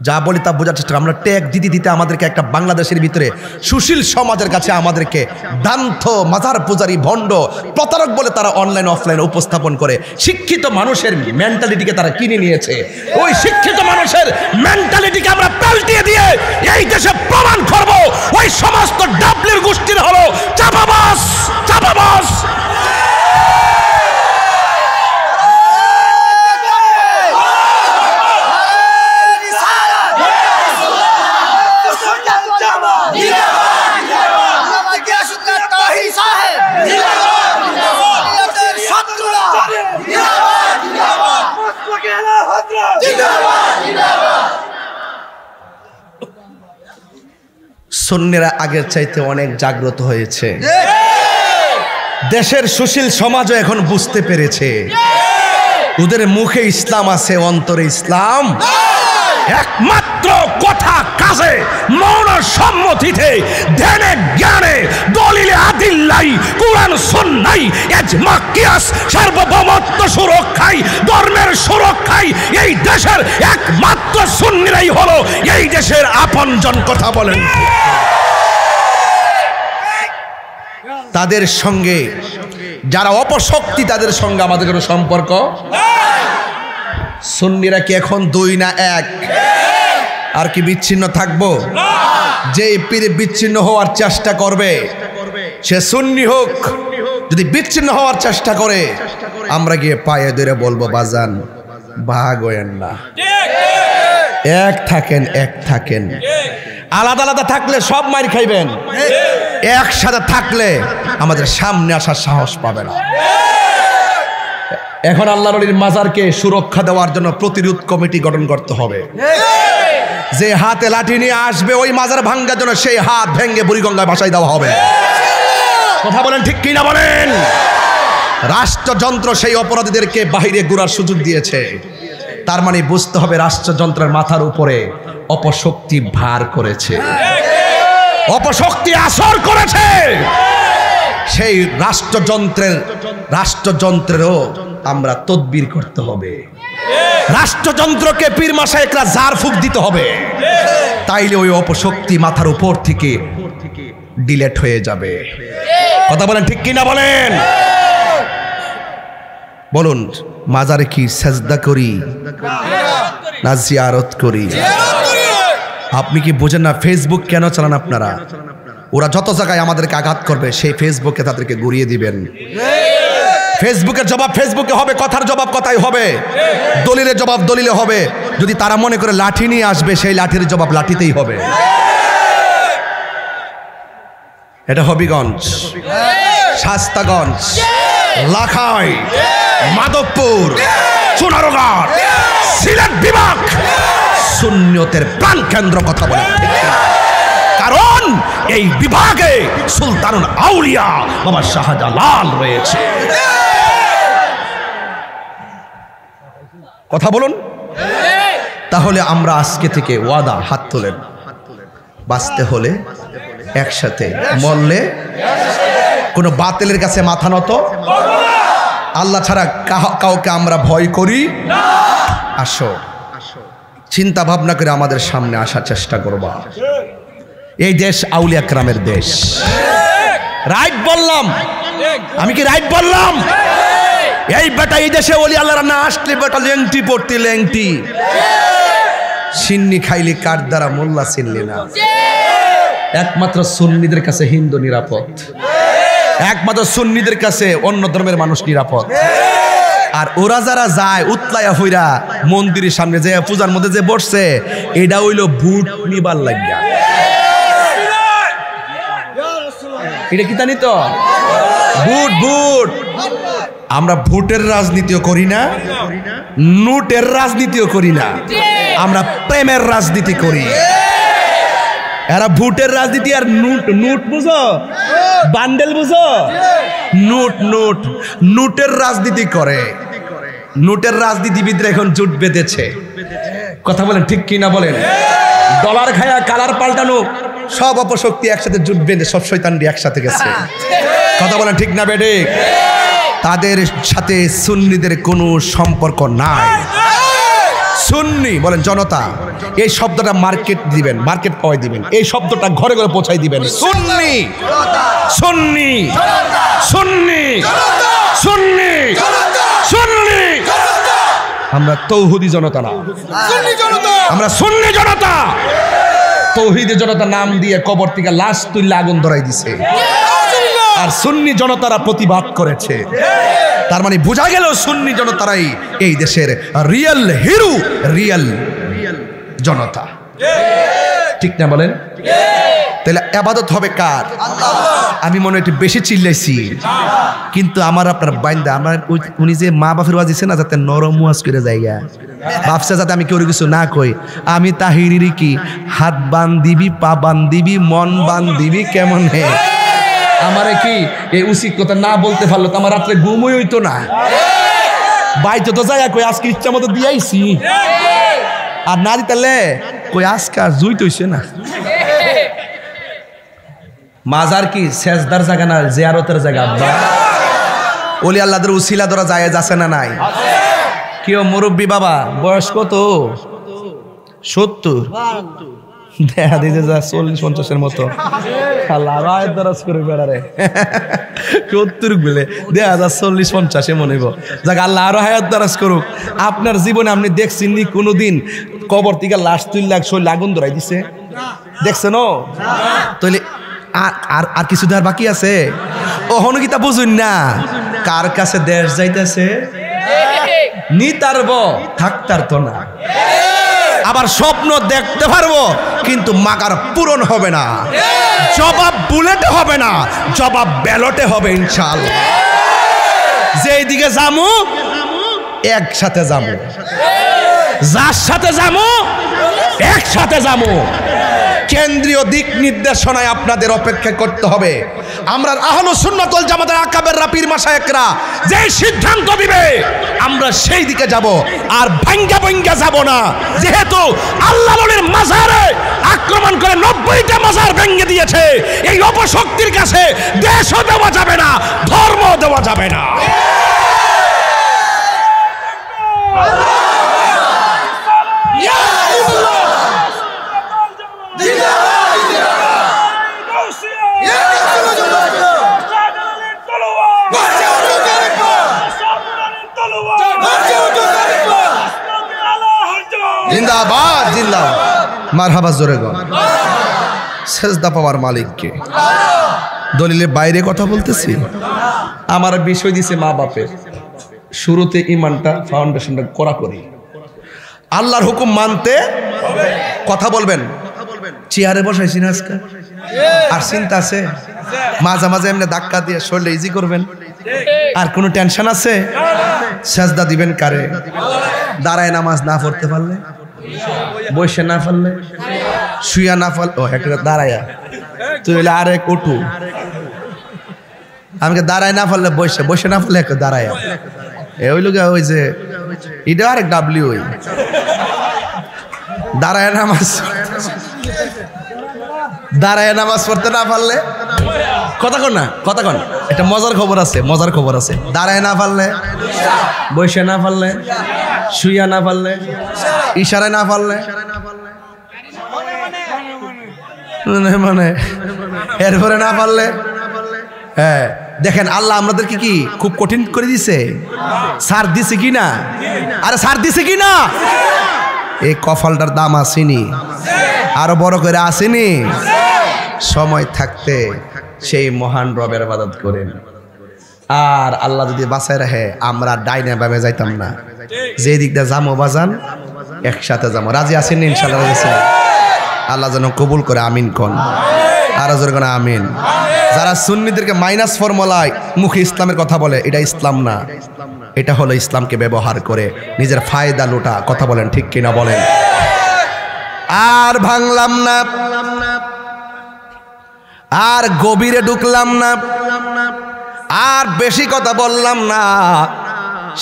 যা বলি তা বোঝার চেষ্টা করবেন। আমরা ট্যাগ দিতে দিতে আমাদেরকে একটা বাংলাদেশের ভিতরে সুশীল সমাজের কাছে আমাদেরকে দান্ত মাজার পূজারি ভণ্ড প্রতারক বলে তারা অনলাইন অফলাইন উপস্থাপন করে। শিক্ষিত মানুষের মেন্টালিটিকে তারা কিনে নিয়েছে। ওই শিক্ষিত মানুষের মেন্টালিটিকে আমরা পাল্টিয়ে দিয়ে এই দেশে প্রমাণ করব ওই সমস্ত ডাবলির গোষ্ঠীর হলো চাপাবাস, চাপাবাস। সুন্নিরা আগের চাইতে অনেক জাগ্রত হয়েছে। দেশের সুশীল সমাজও এখন বুঝতে পেরেছে ওদের মুখে ইসলাম আছে, অন্তরে ইসলাম। একমাত্র কথা কাজে মৌন সম্মতিতে ধ্যানে জ্ঞানে দলিলে আদিল্লাই কুরআন সুন্নাহ ইজমা কিয়াস সার্বভৌমত্ব সুরক্ষায় ধর্মের সুরক্ষায় এই দেশের একমাত্র সুন্নিরাই হলো এই দেশের আপনজন। কথা বলেন। তাদের সঙ্গে যারা অপশক্তি তাদের সঙ্গে আমাদের কোনো সম্পর্ক। সুন্নিরা কি এখন দুই না এক? আর কি বিচ্ছিন্ন থাকবো? যে পীর বিচ্ছিন্ন হওয়ার চেষ্টা করবে সে সুন্নি হোক, যদি বিচ্ছিন্ন হওয়ার চেষ্টা করে আমরা গিয়ে পায়ে ধরে বলবো বাজান ভাগ হয়েন না, এক থাকেন, এক থাকেন। আলাদা আলাদা থাকলে সব মার খাইবেন, একসাথে থাকলে আমাদের সামনে আসার সাহস পাবে না। এখন আল্লাহর ওলির মাজারকে সুরক্ষা দেওয়ার জন্য প্রতিরোধ কমিটি গঠন করতে হবে। যে হাতে লাঠি নিয়ে আসবে ওই মাজার ভাঙ্গার জন্য সেই হাত ভেঙে বুড়িগঙ্গায় ভাসাই দেওয়া হবে। কথা বলেন ঠিক কিনা বলেন? রাষ্ট্রযন্ত্র সেই অপরাধীদেরকে বাইরে ঘোরার সুযোগ দিয়েছে। তার মানে বুঝতে হবে রাষ্ট্রযন্ত্রের মাথার উপরে অপশক্তি ভার করেছে, অপশক্তি আসর করেছে। সেই রাষ্ট্রযন্ত্রেরও আমরা তদবির করতে হবে। রাষ্ট্রযন্ত্রকে পীর মাশায়েখরা জার ফুক দিতে হবে, তাইলে ওই অপশক্তি মাথার উপর থেকে ডিলেট হয়ে যাবে। কথা বলেন ঠিক কিনা বলেন? বলুন, মাজারে কি সাজদা করি না জিয়ারত করি? আপনি কি বোঝেন না ফেসবুক কেন চালান আপনারা? ওরা যত জায়গায় আমাদেরকে আঘাত করবে সেই ফেসবুকে তাদেরকে গুড়িয়ে দিবেন। ফেসবুকের জবাব ফেসবুকে হবে, কথার জবাব কথাই হবে, দলিলের জবাব দলিলে হবে। যদি তারা মনে করে লাঠি নিয়ে আসবে সেই লাঠির জবাব লাঠিতেই হবে। এটা হবিগঞ্জ, শাস্তাগঞ্জ, লাখাই, মাধবপুর, সোনারগাঁ, সিলেট বিভাগ সুন্নিয়তের প্রাণ কেন্দ্র। কথা বলে কারণ এই বিভাগে সুলতানুল আউলিয়া বাবা শাহজালাল রয়েছে। কথা বলুন। তাহলে আমরা আজকে থেকে ওয়াদা, হাত তোলেন, বাঁচতে হলে একসাথে, মরলে কোনো বাতিলের কাছে মাথা নত। আল্লাহ ছাড়া কাউকে আমরা ভয় করি। আসো চিন্তা ভাবনা করে আমাদের সামনে আসার চেষ্টা করবা। এই দেশ আউলিয়া کرامের দেশ। রাইট বললাম? আমি কি রাইট বললাম? এই বেটা এই দেশে ওলি আল্লাহরা না আসলে বেটা লেংটি পড়তে লেংটি সিন্নি খাইলি কার দ্বারা মোল্লা চিনলি না। একমাত্র সুন্নিদের কাছে হিন্দু নিরাপদ, একমাত্র সুন্নিদের কাছে অন্য ধর্মের মানুষ নিরাপদ। আর ওরা যারা যায় উতলায়া হইরা মন্দিরের সামনে যে পূজার মধ্যে যে বসছে এটা হইলো ভোট নিবার লাগিয়া। এটা কি জানি তো ভোট ভোট। আমরা ভোটের রাজনীতিও করি না, নোটের রাজনীতিও করি না, আমরা প্রেমের রাজনীতি করি। এরা ভোটের রাজনীতি আর নোট নোট বুঝো, বান্ডেল বুঝো, নোট নোট নোটের রাজনীতি করে। নোটের রাজনীতিবিদরা এখন জোট বেঁধেছে। কথা বলেন ঠিক কি না বলেন? ডলার খায়া কালার পাল্টানো সব অপশক্তি একসাথে জোট বেঁধে সব শয়তানরা একসাথে গেছে। কথা বলেন ঠিক না বেঠে? তাদের সাথে সুন্নিদের কোনো সম্পর্ক নাই। সুন্নি বলেন জনতা, এই শব্দটা মার্কেট দিবেন, মার্কেট পাওয়াই দিবেন, এই শব্দটা ঘরে ঘরে পৌঁছাই দিবেন। সুন্নি সুন্নি সুন্নি সুন্নি সুন্নি। আমরা তৌহিদি জনতা না, আমরা সুন্নি জনতা। তৌহিদি জনতা নাম দিয়ে কবর থেকে লাশ তুললে আগুন ধরাই দিছে, আর সুন্নি জনতারা প্রতিবাদ করেছে। তার মানে বোঝা গেল সুন্নি জনতারাই এই দেশের রিয়েল হিরো, রিয়েল জনতা। ঠিক না বলেন? তাহলে ইবাদত হবে কার? আমি মনে হয় একটু বেশি চিল্লাইছি, কিন্তু আমার আপনার বাইন্দা আমার উনি যে মা বাপের ওয়াজ দিছে না, যাতে নরম ওয়াজ করে জায়গা ভাবছে যাতে আমি কেউ কিছু না কই। আমি তাহিরি কি হাত বান্ধিবি, পা বান্ধিবি, মন বান্ধিবি কেমন হে? আমারে কি এই উচিত কথা না বলতে পারলো তো আমার রাত্রে ঘুমই হইতো না। বাইতে তো জায়গা কই আজকে ইচ্ছা মতো দিয়াইছি, আর না দিতালে কই আজকে আর জুইত হইছে না। মাজার কি সেজদার জায়গা না, জিয়ারতের জায়গা। আব্বা ওলি আল্লাহদের উসিলা ধরা যায় আছে না নাই? কেউ মুরব্বী বাবা বয়স কত? 70 দেখা দিতে যা 40-50-এর মতো। করে বেড়ারে 70 গুলে দেখা যা 40-50 মনে হইব। যাক আল্লাহ আরো হায়াত দারাজ করুক। আপনার জীবনে আপনি দেখছেন নি কোনোদিন কবর থেকে লাশ তুললে শরীর আগুন ধরাই দিছে? দেখছেন? তাহলে আর আর কিছু দেওয়ার বাকি আছে? ওহনো কি তা বুঝুন না? কার কাছে দেশ যাইতেছে নিতারব, থাকতার তো না। আবার স্বপ্ন দেখতে পারবো কিন্তু মাকার পূরণ হবে না। জবাব বুলেটে হবে না, জবাব ব্যালটে হবে ইনশাআল্লাহ। যেই দিকে যামু একসাথে যামু, যার সাথে যামু একসাথে যামু। কেন্দ্রীয় দিক নির্দেশনায় আপনাদের অপেক্ষা করতে হবে। আমরা আহলুস সুন্নাত ওয়াল জামাতের আকাবেররা পীর মাশায়েখরা যে সিদ্ধান্ত দিবে আমরা সেই দিকে যাব, আর ভাঙ্গা ভাঙ্গা যাব না। যেহেতু আল্লাহ ওলির মাজারে আক্রমণ করে 90টা মাজার ভেঙে দিয়েছে, এই অপশক্তির কাছে দেশও দেওয়া যাবে না, ধর্ম দেওয়া যাবে না। জিন্দাবাদ জিন্দাবাদ, মারহাবা জোরে গো। সেজদা পাওয়ার মালিককে। দলিলের বাইরে কথা বলতেছি। আমার বিষয় দিছে মা বাপের। শুরুতে ইমানটা ফাউন্ডেশনটা করা করি, আল্লাহর হুকুম মানতে কথা বলবেন। চেয়ারে বসাইছি না আজকে, আর চিন্তা আছে? মাঝে মাঝে এমনি ধাক্কা দিয়ে শরীরে ইজি করবেন, আর কোনো টেনশন আছে? সেজদা দিবেন কারে? দাঁড়ায় নামাজ না পড়তে পারলে, বসে না পারলে, শুয়া না পারলে, ও একটা দাঁড়ায়া তুই হলে আর এক উঠু। আমাকে দাঁড়ায় না পারলে বসে, বসে না পারলে একটা দাঁড়ায়া। ওই লোক ওই যে এটা আরেক ডাব্লিউ, ওই দাঁড়ায় নামাজ, দাঁড়ায় নামাজ পড়তে না পারলে কথা কন না, কথা কন। একটা মজার খবর আছে, মজার খবর আছে। দাঁড়ায় না পারলে, বসে না পারলে, শুইয়া না পারলে, ইশারায় না পারলে, মানে এরপরে না পারলে হ্যাঁ দেখেন আল্লাহ আমাদেরকে কি খুব কঠিন করে দিছে, সার দিছে কি না? আরে সার দিছে কি না? এই কপালটার দাম আসেনি, আরো বড় করে আসেনি। সময় থাকতে সেই মহান রবের ইবাদত করেন। আর আল্লাহ যদি বাঁচায় রাখে আমরা ডাইনে বামে যাইতাম না, যে দিকটা যামো বাজান একসাথে যাবো। রাজি আছেন ইনশাআল্লাহ? রাজি আছেন? আল্লাহ যেন কবুল করে, আমিন কোন। আরো জোরে কোন আমিন। যারা সুন্নিদেরকে মাইনাস ফর্মুলায় মুখে ইসলামের কথা বলে, এটা ইসলাম না, এটা হলো ইসলামকে ব্যবহার করে নিজের ফায়দা লুটা। কথা বলেন ঠিক কিনা বলেন? আর ভাঙলাম না, আর গভীরে ঢুকলাম না, আর বেশি কথা বললাম না,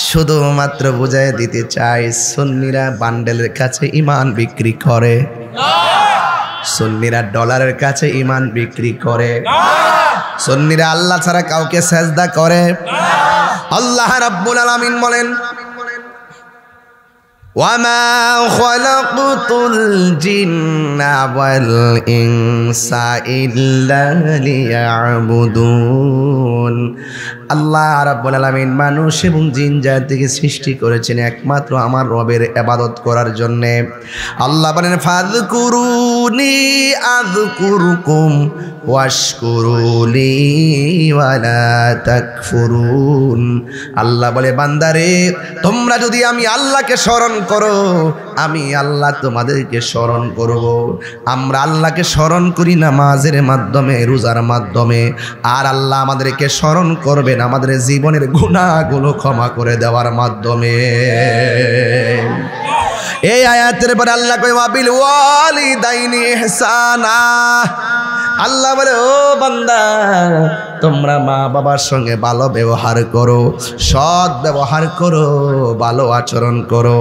শুধুমাত্র বুঝাই দিতে চাই সুন্নিরা বান্ডেলের কাছে ইমান বিক্রি করে, সুন্নিরা ডলারের কাছে ইমান বিক্রি করে, সুন্নিরা আল্লাহ ছাড়া কাউকে সেজদা করে। আল্লাহ রাব্বুল আলামিন বলেন ওয়ামা খালাকতুল জিন্না ওয়াল ইনসা ইল্লা লিয়াবুদুন। আল্লাহ রাব্বুল আলামিন মানুষ এবং জিন জাতিকে সৃষ্টি করেছেন একমাত্র আমার রবের ইবাদত করার জন্য। আল্লাহ বলেন ফাযকুরুনি আযকুরুকুম ওয়াশকুরুলি ওয়ালা তাকফুরুন। আল্লাহ বলে বান্দারে তোমরা যদি আমি আল্লাহকে স্মরণ করো, আমি আল্লাহ তোমাদেরকে স্মরণ করব। আমরা আল্লাহকে স্মরণ করি নামাজের মাধ্যমে, রোজার মাধ্যমে, আর আল্লাহ আমাদেরকে স্মরণ করবেন আমাদের জীবনের গুনাহগুলো ক্ষমা করে দেওয়ার মাধ্যমে। এই আয়াতের পরে আল্লাহ কয় ওয়াবিল ওয়ালিদাইনি ইহসানা। আল্লাহ বলে ও বান্দা তোমরা মা বাবার সঙ্গে ভালো ব্যবহার করো, সৎ ব্যবহার করো, ভালো আচরণ করো।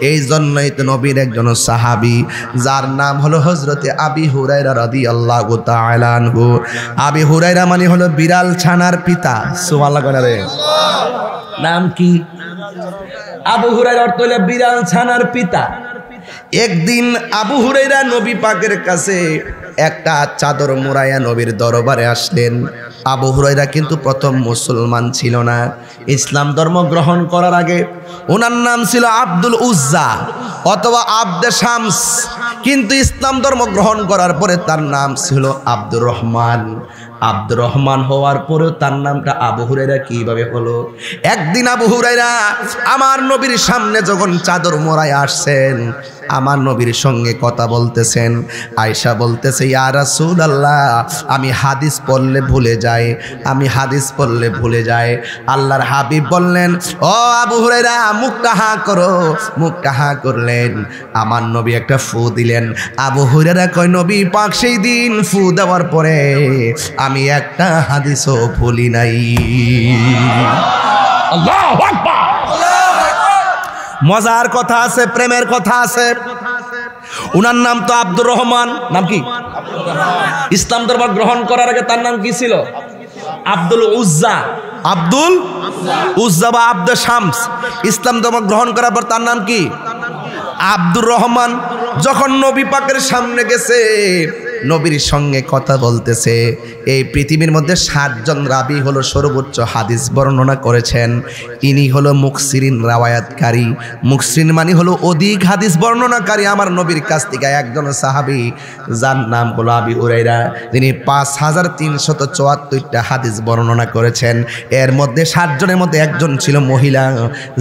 এই জন্যই তো নবীর একজন সাহাবী যার নাম হলো হযরতে আবি হুরায়রা রাদিয়াল্লাহু তাআলা আনহু। আবি হুরায়রা মানে হলো বিড়াল ছানার পিতা। সুবহানাল্লাহ রে নাম কি? আবু হুরায়রা অর্থ হলো বিড়াল ছানার পিতা। একদিন আবু হুরায়রা নবী পাকের কাছে একটা চাদর মোড়াইয়া নবীর দরবারে আসলেন। আবু হুরায়রা কিন্তু প্রথম মুসলমান ছিল না, ইসলাম ধর্ম গ্রহণ করার আগে ওনার নাম ছিল আব্দুল উজ্জা অথবা আব্দে শামস, কিন্তু ইসলাম ধর্ম গ্রহণ করার পরে তার নাম ছিল আব্দুর রহমান। আব্দুর রহমান হওয়ার পরেও তার নামটা আবু হুরায়রা কিভাবে হলো? একদিন আবু হুরায়রা আমার নবীর সামনে যখন চাদর মোড়ায় আসছেন, আমার নবীর সঙ্গে কথা বলতেছেন, আয়েশা বলতেছে ইয়া রাসূলুল্লাহ আমি হাদিস পড়লে ভুলে যাই, আমি হাদিস পড়লে ভুলে যাই। আল্লাহর হাবিব বললেন ও আবু হুরায়রা মুখটা হা করো। মুখটা হা করলেন, আমার নবী একটা ফু দিলেন। আবু হুরায়রা কয় নবী পাক সেই দিন ফু দেওয়ার পরে আমি একটা হাদিসও ভুলি নাই। আল্লাহু আকবার। মজার কথা আছে, প্রেমের কথা আছে। উনার নাম তো আব্দুর রহমান। নাম কি? ইসলাম ধর্ম গ্রহণ করার আগে তার নাম কি ছিল? আব্দুল উজ্জা। আব্দুল উজ্জা বা আব্দে শামস। ইসলাম ধর্ম গ্রহণ করার পর তার নাম কি? আব্দুর রহমান। যখন নবী পাকের সামনে গেছে, নবীর সঙ্গে কথা বলতেছে, এই পৃথিবীর মধ্যে 7 জন রাবি হলো সর্বোচ্চ হাদিস বর্ণনা করেছেন। ইনি হলো মুকসিরিন রাওয়ায়াতকারী। মুকসিরিন মানে হলো অধিক হাদিস বর্ণনাকারী। আমার নবীর কাছ থেকে একজন সাহাবী যার নাম হলো আবি হুরায়রা, তিনি 5374টা হাদিস বর্ণনা করেছেন। এর মধ্যে 7 জনের মধ্যে একজন ছিল মহিলা,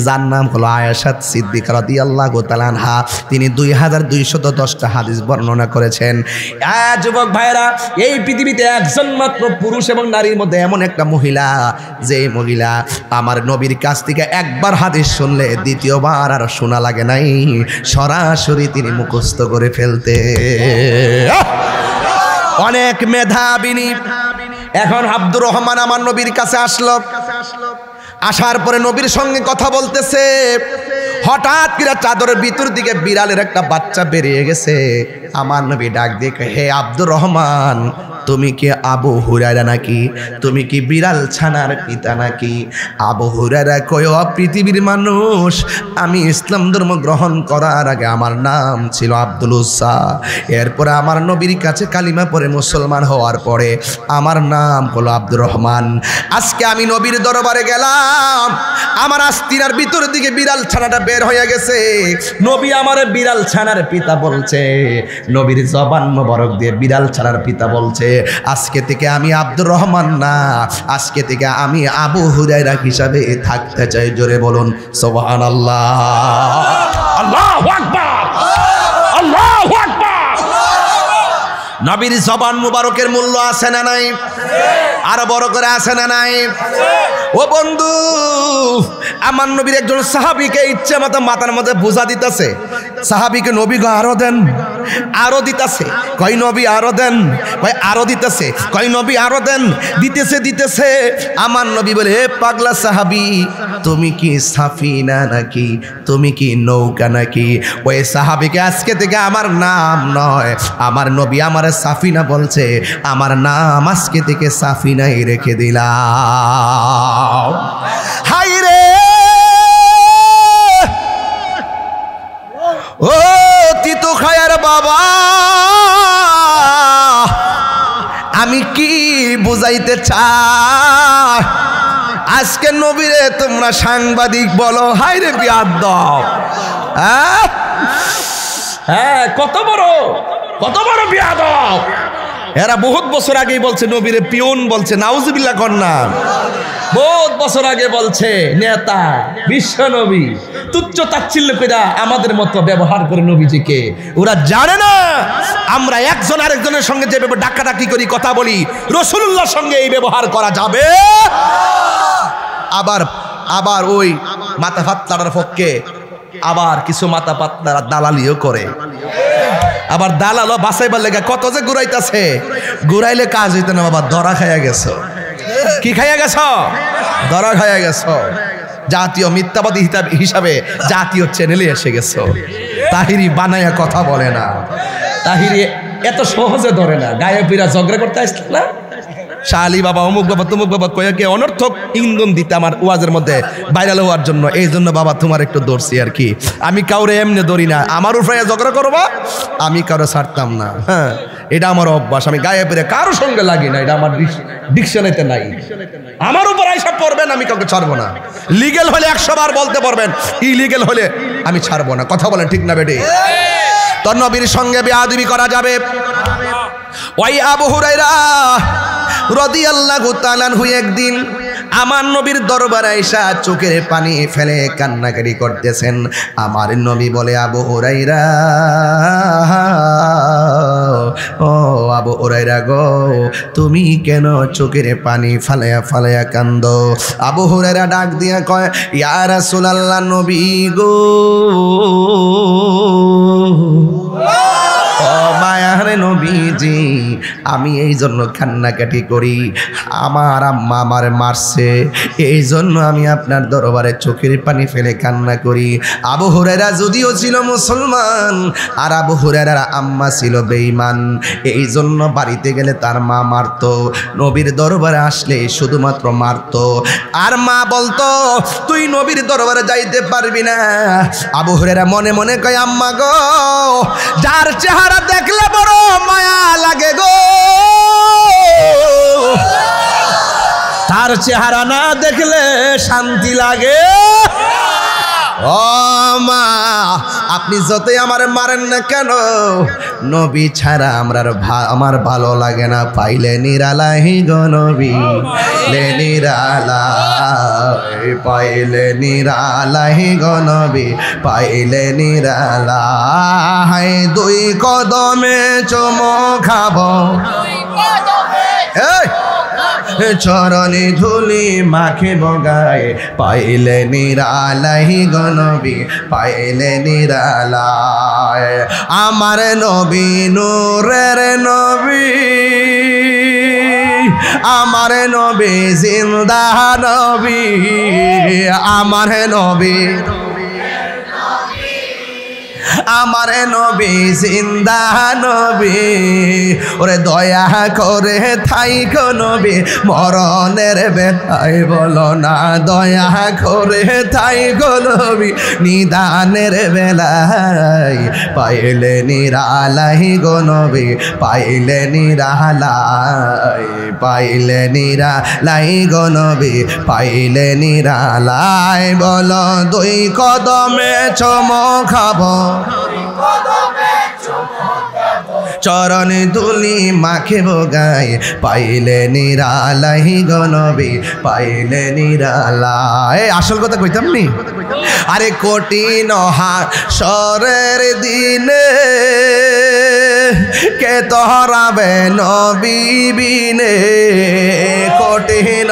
যার নাম হলো আয়েশা সিদ্দিকা রাদিয়াল্লাহু তাআলা আনহা। তিনি 2210টা হাদিস বর্ণনা করেছেন। যুবক ভাইরা, এই পৃথিবীতে একজন মাত্র পুরুষ এবং নারীর মধ্যে এমন একটা মহিলা, যে মহিলা আমার নবীর কাছ থেকে একবার হাদিস শুনলে দ্বিতীয়বার আর শোনা লাগে নাই, সরাসরি তিনি মুখস্থ করে ফেলতে। অনেক মেধাবিনী। এখন আব্দুর রহমান আমার নবীর কাছে আসলো। আসার পরে নবীর সঙ্গে কথা বলতেছে, হঠাৎ করে চাদরের ভিতর দিকে বিড়ালের একটা বাচ্চা বেরিয়ে গেছে। আমার নবী ডাক দিয়ে হে আব্দুর রহমান তুমি কি আবু হুরায়রা নাকি? তুমি কি বিড়াল ছানার পিতা নাকি? আবু হুরায়রা কয়, ও পৃথিবীর মানুষ, আমি ইসলাম ধর্ম গ্রহণ করার আগে আমার নাম ছিল আব্দুল উজ্জা। এরপরে আমার নবীর কাছে কালিমা পড়ে মুসলমান হওয়ার পরে আমার নাম হলো আব্দুর রহমান। আজকে আমি নবীর দরবারে গেলাম, আমার আস্তিনার ভিতর দিকে বিড়াল ছানাটা বের হয়ে গেছে। নবী আমার বিড়াল ছানার পিতা বলছে, নবীর জবান মোবারক দিয়ে বিড়াল ছানার পিতা বলছে, আজকে থেকে আমি আব্দুর রহমান না, আজকে থেকে আমি আবু হুরায়রা হিসাবে থাকতে চাই। জোরে বলুন সুবহানাল্লাহ। আল্লাহু আকবার, আল্লাহু আকবার। নবীর জবান মুবারকের মূল্য আছে না নাই? আর বড় করে আছে না নাই? ও বন্ধু, আমার নবীর একজন সাহাবীকে ইচ্ছে মতো মাথার মধ্যে বোঝা দিতেছে। সাহাবীকে নবী গো আরো দেন, আরো দিতেছে। কই নবী আরো দেন, কই আরো দিতেছে। কই নবী আরো দেন, দিতেছে। আমার নবী বলে, হে পাগলা সাহাবী, তুমি কি সাফিনা নাকি? তুমি কি নৌকা নাকি? ওই সাহাবীকে আজকে থেকে আমার নাম নয়, আমার নবী আমার সাফিনা বলছে, আমার নাম আজকে থেকে সাফিনাই রেখে দিলাম। হাই রে ও তিতো খায়ার বাবা, আমি কি বুঝাইতে চাই? আজকে নবীরে তোমরা সাংবাদিক বলো, হাই রে বিয়াদব। হ্যাঁ, কত বড় বিয়াদব। এরা বহুত বছর আগেই বলছে নবীরে পিয়ন বলছে, নাউজুবিল্লাহ কন্যা। বহুত বছর আগে বলছে নেতা, বিশ্ব নবী, তুচ্ছ তাচ্ছিল্য করে আমাদের মতো ব্যবহার করে নবীজিকে। ওরা জানে না আমরা একজন আরেকজনের সঙ্গে যেভাবে ডাকাডাকি করি, কথা বলি, রাসূলুল্লাহর সঙ্গে এই ব্যবহার করা যাবে। আবার ওই মাথা ফাত্তার পক্ষে আবার কিছু মাথা পাত্তারা দালালিও করে। আবার দালালও বাঁচাইবার লেগে কত যে ঘুরাইতেছে, ঘুরাইলে কাজ হইতে না বাবা, ধরা খাইয়া গেছো। কি খাইয়া গেছ? ধরা খাইয়া গেছ। জাতীয় মিথ্যাবাদী হিসাবে জাতীয় চ্যানেলে এসে গেছো। তাহিরি বানাইয়া কথা বলে না, তাহিরি এত সহজে ধরে না। গায়কীরা ঝগড়া করতে আসছে না, শালি বাবা, অমুক বাবা, তমুক বাবা কয়েকে অনর্থক ইন্ধন দিতে আমার ওয়াজের মধ্যে ভাইরাল হওয়ার জন্য। এই জন্য বাবা তোমার একটু ধরছি আর কি। আমি কাউরে এমনি ধরি না, আমার উপরে ঝগড়া করবা, আমি কারো ছাড়তাম না। হ্যাঁ, এটা আমার অভ্যাস। আমি গায়ে পেরে কারোর সঙ্গে লাগি না, এটা আমার ডিকশনারিতে নাই। আমার উপর আইসা পড়বেন, আমি কাউকে ছাড়বো না। লিগেল হলে 100 বার বলতে পারবেন, ইলিগেল হলে আমি ছাড়বো না। কথা বলেন ঠিক না বেটি? তোর নবীর সঙ্গে বেয়াদবি করা যাবে? ওই আবু হুরায়রা রাদিয়াল্লাহু তাআলা আনহু একদিন আমার নবীর দরবারে আইসা চোখের পানি ফেলে কান্নাকাটি করতেছেন। আমার নবী বলে, আবু হুরায়রা, ও আবু হুরায়রা গো, তুমি কেন চোখের পানি ফালায়া কান্দো? আবু হুরায়রা ডাক দিয়া কয়, ইয়া রাসূলুল্লাহ, নবী গো, ও মায়ারে নবীজি, আমি এই জন্য কান্নাকাটি করি, আমার আম্মা আমার মারছে, এই জন্য আমি আপনার দরবারে চোখের পানি ফেলে কান্না করি। আবু হুরায়রা যদিও ছিল মুসলমান, আর আবু হুরায়রার আম্মা ছিল বেঈমান, এই জন্য বাড়িতে গেলে তার মা মারতো, নবীর দরবারে আসলে শুধুমাত্র মারতো। আর মা বলতো, তুই নবীর দরবারে যাইতে পারবি না। আবু হুরায়রা মনে মনে কয়, আম্মা গো, যার চেহারা দেখলে বড় মায়া লাগে গো, তার চেহারা না দেখলে শান্তি লাগে। ও মা, আপনি যতই আমার মারেন না কেন, নবী ছাড়া আমার ভালো লাগে না। পাইলে নিরালাই গো নবী, নিরালাই, পাইলে নিরালাই গো নবী, পাইলে নিরালাই। দুই কদমে চুমো খাবো, চরণে ধুলি মাখে বগায়, পাইলে নিরালাই গো নবী, পাইলে নিরালায়। আমার নবী নূরের নবী, আমার নবী জিন্দা নবী, আমার নবী আমার নবী জিন্দা নবী, ওরে দয়া করে থাইকো নবী মরণের বেলায় বলো না, দয়া করে থাইকো নবী নিদানের বেলায়, পাইলে নিরালাই গো নবী, পাইলে নিরালাই, পাইলে নিরালাই গো নবী, পাইলে নিরালাই। বলো দুই কদমে চুমো খাবো, চরণ ধুলি মাখিব গায়ে, পাইলে নিরালাই গো নবী, পাইলে নিরালাই। আসল কথা কইতাম নি, আরে কঠিন হাসরের দিনে কে তোহরাবে নবী বিনে, কঠিন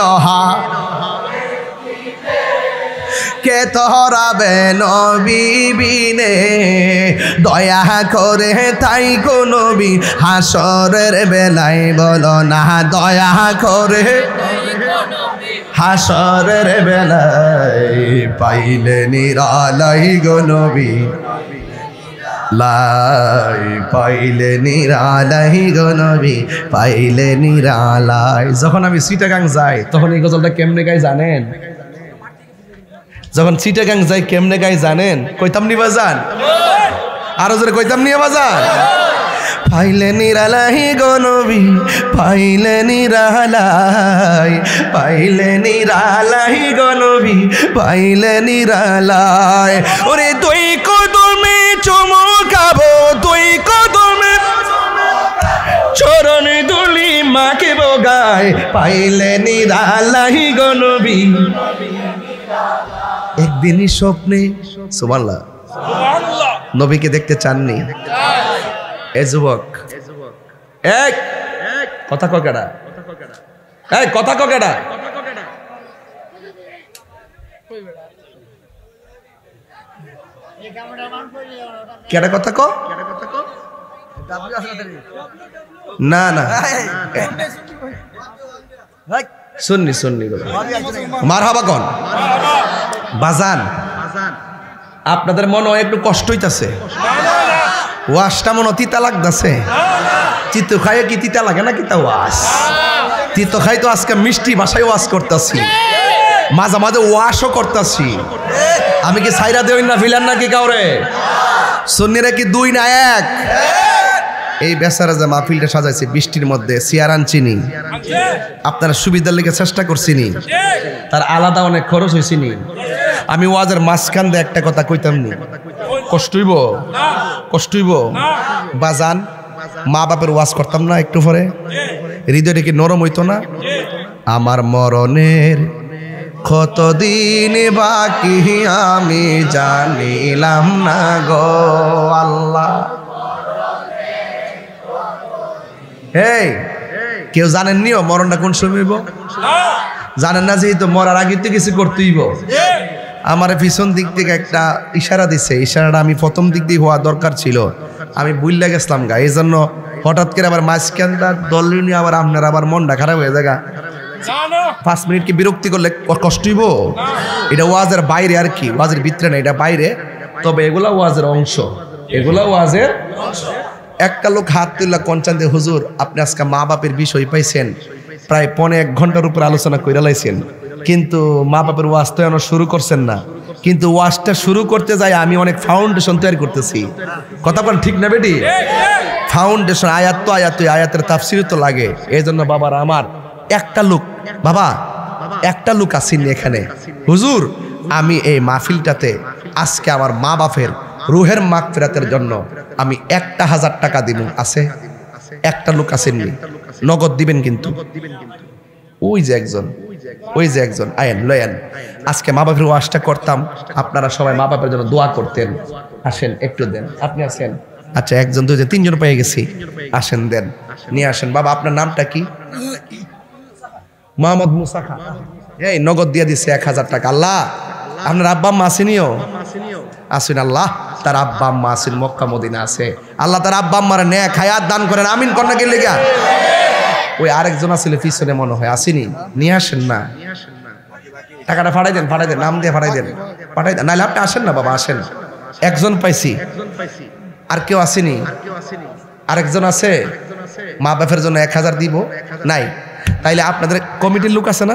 কে তোহরাবে নবী বিনে, দয়া করে তাই গো নবী হাসরের বেলায় বলো না, দয়া করে হাসরের বেলায়, পাইলে নিরালাই গো নবী, লাই পাইলে নিরালাই গো নবী, পাইলে নিরালাই। যখন আমি চিটাগাং যাই তখন এই গজলটা কেমনে গাই জানেন? যখন চিটাগাং যাই কেমনে গাই জানেন? কইতাম নি বাজান, আরো জোরে কইতাম নি বাজান। পাইলে নিরালাই গো নবী, পাইলে নিরালাই, পাইলে নিরালাই গো নবী, পাইলে নিরালাই। ওরে দুই কদমে চুমো খাবো, দুই কদমে চরণ ধুলি মাখিব গায়ে, পাইলে নিরালাই গো নবী। একদিনই স্বপ্নে, সুবহানাল্লাহ, নবীকে দেখতে চাননি? এ যুবক, এক কথা ককেডা, এই কথা ককেডা, কেডা কথা ক না না, শুননি শুননি মারহাবা কন বাজান। আপনাদের মনে হয় একটু কষ্ট হইতাছে, ওয়াশটা মনে তিতা লাগতেছে। তিতো খাইয়ে কি তিতা লাগে না? কিতা ওয়াশ তিতো খাই তো আজকে মিষ্টি ভাষায় ওয়াশ করতেছি, মাঝে মাঝে ওয়াশও করতেছি। আমি কি সাইরা দেই না ফিলার নাকি কাউরে? সুন্নিরা কি দুই না এক? এই বেচারা যে মাহফিলটা সাজাইছে বৃষ্টির মধ্যে, চেয়ার আনছিনি, আপনারা সুবিধার লেগে চেষ্টা করছিনি, তার আলাদা অনেক খরচ হয়েছিনি। আমি ওয়াজের মাঝখান দিয়ে একটা কথা কইতাম নি, কষ্ট হইব, কষ্ট হইব বাজান। মা বাপের ওয়াজ করতাম না একটু পরে, হৃদয়টা কি নরম হইতো না? আমার মরণের কতদিন বাকি আমি জানিলাম না গো আল্লাহ। এই কেউ জানেন নিও মরণটা কোন সময় হইব? জানেন না, যেহেতু মরার আগে তো কিছু করতেইব। আমার পিছন দিক থেকে একটা ইশারা দিছে, ইশারাটা আমি প্রথম দিক দিয়ে হওয়া দরকার ছিল, আমি বুইল্লা গেছিলাম গা। এই জন্য হঠাৎ করে আবার মাঝখানটা দল নিয়ে আবার আপনার আবার মনটা খারাপ হয়ে যায়। 5 মিনিট কি বিরক্তি করলে কষ্ট হইব? এটা ওয়াজের বাইরে আর কি, ওয়াজের ভিতরে না, এটা বাইরে। তবে এগুলা ওয়াজের অংশ, এগুলা ওয়াজের অংশ। একটা লোক হাত তুললা কনচান দে, হুজুর আপনি আজকে মা বাপের বিষয় পাইছেন, প্রায় 1.5 ঘন্টার উপর আলোচনা কইরা লাইছেন, কিন্তু মা বাপের ওয়াজ তো এখনো শুরু করছেন না। কিন্তু ওয়াজটা শুরু করতে যাই আমি অনেক ফাউন্ডেশন তৈরি করতেছি। কথা বলেন ঠিক না বেটি? ফাউন্ডেশন, আয়াত তো আয়াত, আয়াতের তাফসির তো লাগে। এই জন্য বাবার আমার একটা লোক, বাবা একটা লোক আসেননি এখানে, হুজুর আমি এই মাহফিলটাতে আজকে আমার মা বাপের রুহের মাগফিরাতের জন্য আমি 1000 টাকা দিব। আছে একটা লোক আসেননি, নগদ দিবেন কিন্তু। ওই যে একজন, ওই যে একজন, আয়েন লয়েন। আজকে মা বাপের ওয়াজটা করতাম, আপনারা সবাই মা বাপের জন্য দোয়া করতেন। আসেন একটু দেন, আপনি আসেন। আচ্ছা, 1 2 3 জন পেয়ে গেছি, আসেন দেন, নিয়ে আসেন। বাবা আপনার নামটা কি? মোহাম্মদ মুসা খান। এই নগদ দিয়ে দিচ্ছে 1000 টাকা। আল্লাহ আপনার আব্বা আম্মা আসেনিও? আসেন আল্লাহ, তার আব্বা আম্মা আসেন, মক্কা মদিনা আছে। আল্লাহ তার আব্বা আম্মার নেক হায়াত দান করেন, আমিন কন্যা কে লেগা। ওই আরেকজন আসলে পিছনে মনে হয় আসেনি, নিয়ে আসেন না, টাকাটা ফাটাই দেন, ফাটাই দেন, নাম দিয়ে ফাটাই দেন, ফাটাই দেন। নাহলে আপনি আসেন না বাবা, আসেন একজন পাইছি, আর কেউ আসেনি? আরেকজন আছে? মা বাপের জন্য 1000 দিব নাই? তাইলে আপনাদের কমিটির লোক আছে না?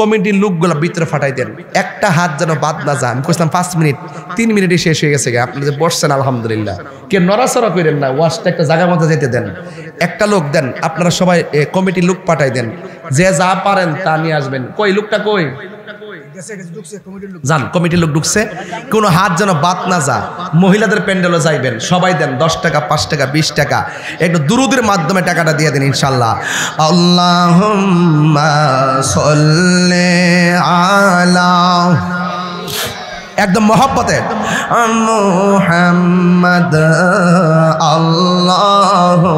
কমিটির লোকগুলো ভিতরে ফাটাই দেন, একটা হাত যেন বাদ না যায়। আমি কইলাম 5 মিনিট, 3 মিনিটে শেষ হয়ে গেছে। আপনারা যে বসছেন আলহামদুলিল্লাহ, কে নড়াচড়া করেন না, ওয়াশটা একটা জায়গার মধ্যে যেতে দেন। একটা লোক দেন, আপনারা সবাই কমিটির লোক পাঠাই দেন, যে যা পারেন তা নিয়ে আসবেন। কই লোকটা কই? যান, কমিটির লোক ঢুকছে, কোনো হাত যেন বাদ না যা। মহিলাদের প্যান্ডেলও যাইবেন, সবাই দেন 10 টাকা, 5 টাকা, 20 টাকা, একটু দুরুদের মাধ্যমে টাকাটা দিয়ে দেন ইনশাল্লাহ। আল্লাহুম্মা সাল্লি আলা, একদম মহব্বতে মুহাম্মদ, আল্লাহুম্মা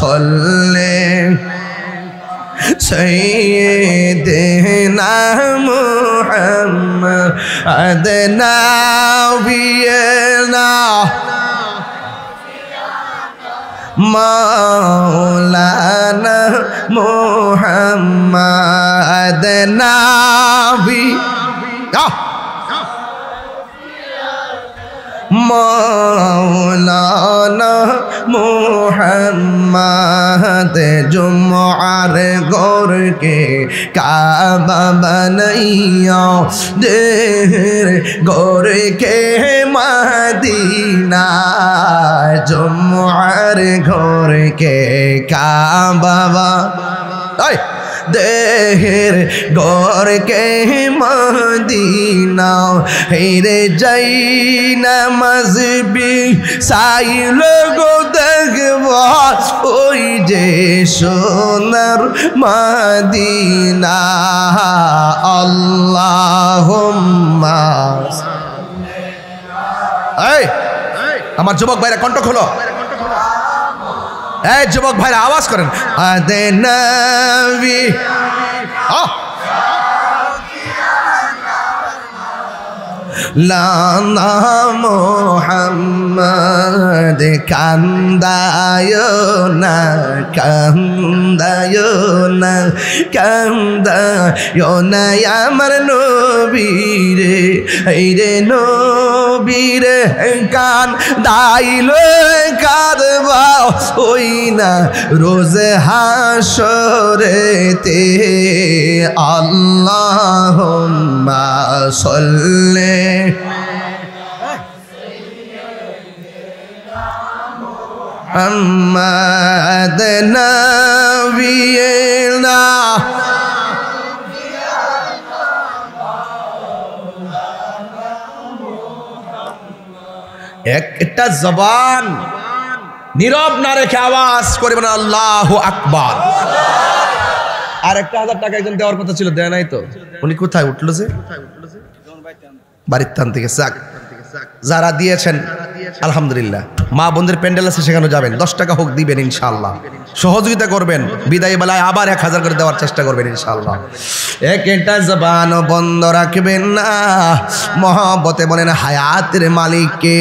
সাল্লি سيدنا محمد نبينا مولانا محمد نبي مولانا محمد जुम्मार गौर के काबा बनैया देर गौर के मदीना जुम्मार गौर के काबा देहर गौर के मदीना हेरे जाई नमज़बी साइल गो देखबा ओई जे सोनार मदीना अल्लाहुम्मा। এই আমার যুবক ভাইরা কণ্ঠ খোলো, এই যুবক ভাইরা আওয়াজ করেন, আদে নবী লানা মোহাম্মদ কান্দায়ো না, কান্দায়ো না, কান্দায়ো না আমার নবীরে, এই রে নবীরে কান দাইলো কাঁদবা ওই না রোজ হাসরেতে। আল্লাহুম্মা সাল্লি মুহাম্মদ নবিয়িনা একটা জবান নীরব না রেখে আওয়াজ করে বলেন আল্লাহু আকবার। আর 1000 টাকা একজন দেওয়ার কথা ছিল, দেয় নাই তো। উনি কোথায় উঠলো? যে বাড়ির থান থেকে। যারা দিয়েছেন আলহামদুলিল্লাহ, মা বোনদের প্যান্ডেল আছে সেখানে যাবেন, 10 টাকা হোক দিবেন ইনশাআল্লাহ, সহযোগিতা করবেন। বিদায় বেলায় আবার 1000 করে দেওয়ার চেষ্টা করবেন ইনশাআল্লাহ। একটা জবান বন্ধ রাখবেন না, মহব্বতে বলেন হায়াতের মালিককে।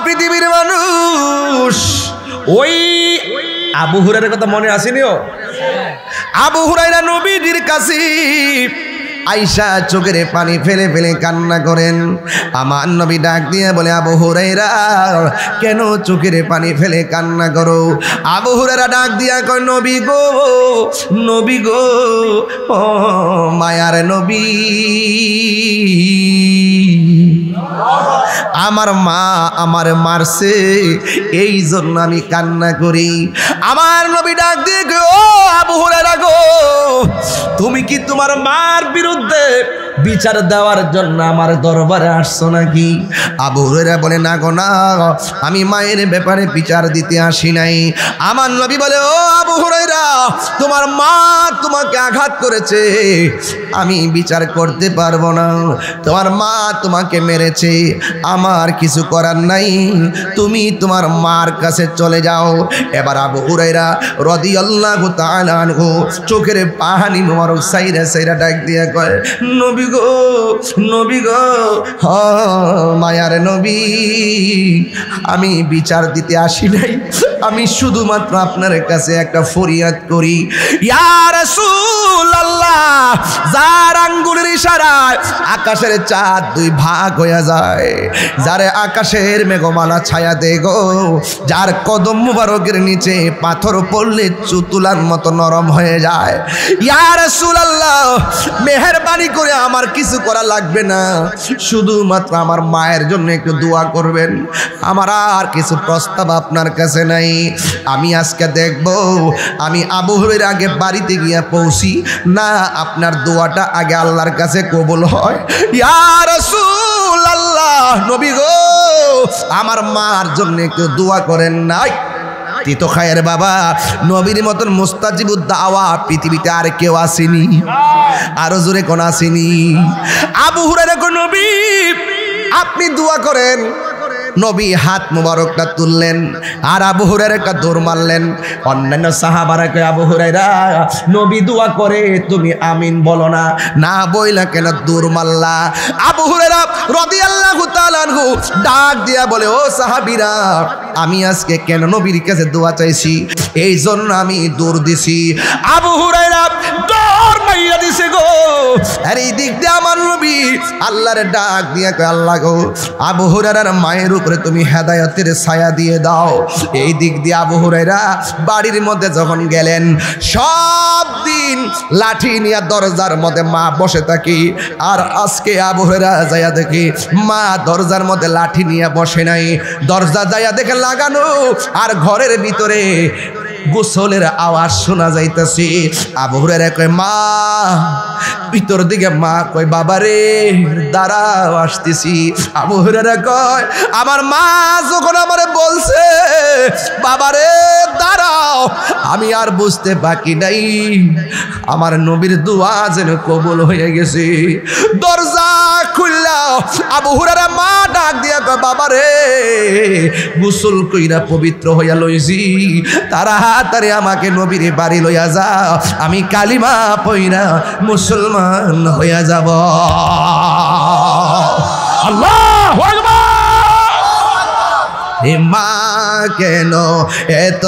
পৃথিবীর মানুষ, ওই আবু হুরায়রার কথা মনে আসেনিও? আবু হুরায়রা নবীজির কাছে আয়েশা চোখের পানি ফেলে ফেলে কান্না করেন। আমার নবী ডাক দিয়ে বলে, আবু হুরায়রা কেন চোখের পানি ফেলে কান্না করো? আবু হুরায়রা ডাক দিয়া কয়, নবী গো, নবী গো, ও মায়ার নবী, আমার মা আমার মারছে, এই জন্য আমি কান্না করি। আমার নবী ডাক দিয়ে গো, আবু হুরায়রা গো, তুমি কি তোমার মার বিরুদ্ধে বিচার দেওয়ার জন্য আমার দরবারে আসছো নাকি? আবু হুরায়রা বলে, না গো না, আমি মায়ের ব্যাপারে বিচার দিতে আসি নাই। আমার নবী বলে, ও আবু হুরায়রা, তোমার মা তোমাকে আঘাত করেছে, আমি বিচার করতে পারবো না। তোমার মা তোমাকে মেরেছে, আমার কিছু করার নাই, তুমি তোমার মার কাছে চলে যাও। এবার আবু হুরায়রা রাদিয়াল্লাহু তাআলা আনহু চোখের পানি মোবারক সাইরা সাইরা ডাক দিয়ে কয়, নবী গো, নবী গো, মায়ার নবী, আমি বিচার দিতে আসি নাই, আমি শুধুমাত্র আপনার কাছে একটা ফরিয়াদ করি। ইয়া রাসূলুল্লাহ, যার আঙ্গুলের ইশারায় আকাশের চাঁদ দুই ভাগ হয়ে যায়, যারে আকাশের মেঘমালা ছায়া দে গো, যার কদম মুবারকের নিচে পাথর পড়লে চুতুলার মতো নরম হয়ে যায়। ইয়া রাসূলুল্লাহ, মেহেরবানি করে আমার কিছু করা লাগবে না, শুধুমাত্র আমার মায়ের জন্য একটু দোয়া করবেন, আমার আর কিছু প্রস্তাব আপনার কাছে নাই। আমি আজকে দেখব আমি আবু হুরায়রার আগে বাড়িতে গিয়ে পৌঁছি না আপনার দোয়াটা আগে আল্লাহর কাছে কবুল হয়। ইয়া রাসূলুল্লাহ, নবী গো, আমার মার জন্য একটু দোয়া করেন নাই। তিতো খায়ের বাবা, নবীর মতন মুস্তাজিবুদ দাওয়া পৃথিবীতে আর কেউ আসেনি, আরো জোরে কোন আসেনি। আবু হুরায়রা কো, নবী আপনি দোয়া করেন। নবী হাত মুবারকটা তুললেন আর আবু হুরায়রা একটা দৌড় মারলেন। অন্যান্য সাহাবারা কয়, আবু হুরায়রা, নবী দোয়া করে তুমি আমিন বলো না, না বইলা কেন দৌড় মারলা? আবু হুরায়রা রাদিয়াল্লাহু তাআলা আনহু ডাক দিয়া বলে, ও সাহাবীরা, আমি আজকে কেন নবীর কাছে দোয়া চাইছি, এই জন্য আমি দৌড় দিছি। আবু হুরায়রা দৌড় মাইরা দিছে গো, আর এই দিক দিয়ে আমার নবী আল্লাহর ডাক দিয়া কয়, আল্লাহ গো, আবু হুরায়রার মায়ের উপরে তুমি হেদায়েতের ছায়া দিয়ে দাও। এই দিক দিয়ে আবু হুরায়রা বাড়ির মধ্যে যখন গেলেন, সব দিন লাঠি নিয়ে দরজার মধ্যে মা বসে থাকি, আর আজকে আবু হুরায়রা যাইয়া দেখি মা দরজার মধ্যে লাঠি নিয়ে বসে নাই, দরজা যাইয়া দেখে লাগানো, আর ঘরের ভিতরে গোসলের আওয়াজ শোনা যাইতেছে। আবু হুরায়রা কয়, মা, ভিতর দিকে মা কয়, বাবারে দাঁড়াও আসতেছি। আবু হুরায়রা কয়, আমার মা যখন আমারে বলছে বাবারে দাঁড়াও, আমি আর বুঝতে বাকি নাই আমার নবীর দোয়া যেন কবুল হয়ে গেছে। দরজা খুললা আবু হুরায়রা মা ডাক দিয়া কয়, বাবারে গোসল কইরা পবিত্র হইয়া লইছি, তাড়াতাড়ি আমাকে নবীর বাড়ি লইয়া যাও, আমি কালিমা পইরা মুসলমান হইয়া যাব। আল্লাহু আকবার। মা কেন এত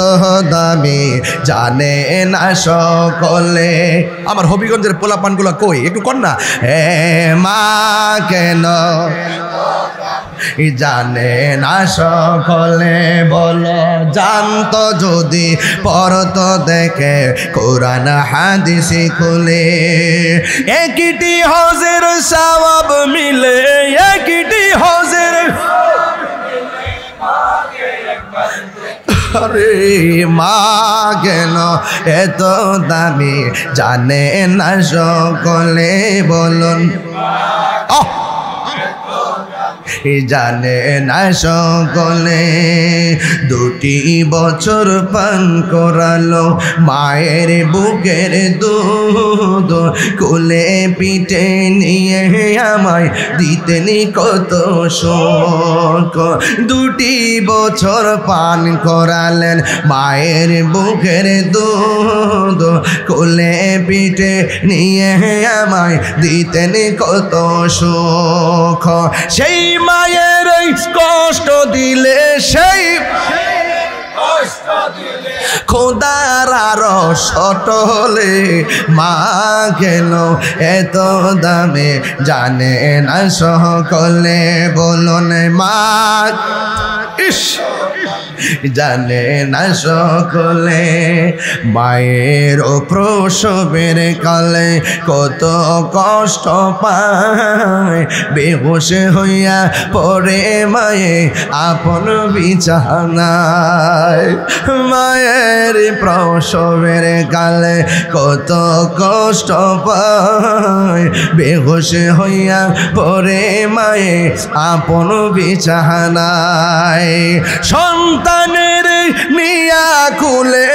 দামি জানে না সকলে। আমার হবিগঞ্জের পোলাপানগুলো কই একটু কর না। মা কেন জানে না সকলে, বলো জানতো যদি পড়তো দেখে কোরআন হাদিস খুলে, একটি হজের সওয়াব মিলে, একটি হজের। আরে মা কেন এত দামি জানে না সকলে, বলুন জানে না সকলে। 2 বছর পান করালো মায়ের বুকের দুধ, কোলে পিঠে নিয়ে আমায় দিতেন কত শোক। 2 বছর পান করালেন মায়ের বুকের দুধ, কোলে পিঠে নিয়ে আমায় দিতেন কত শোক। সেই মায়ের কষ্ট দিলে, সেই খোদার আরো সটলে, মা কেন এত দামে জানে না সকলে, বলুন মা ইস জানে না সকলে। মায়ের প্রসবের কালে কত কষ্ট পায়, বেহুশ হইয়া পড়ে মায়ে আপন বিছানায়। মায়ের প্রসবের কালে কত কষ্ট পায়, বেহুশ হইয়া পড়ে মায়ে আপন বিছানায়। সন্তানের নিয়া কুলে,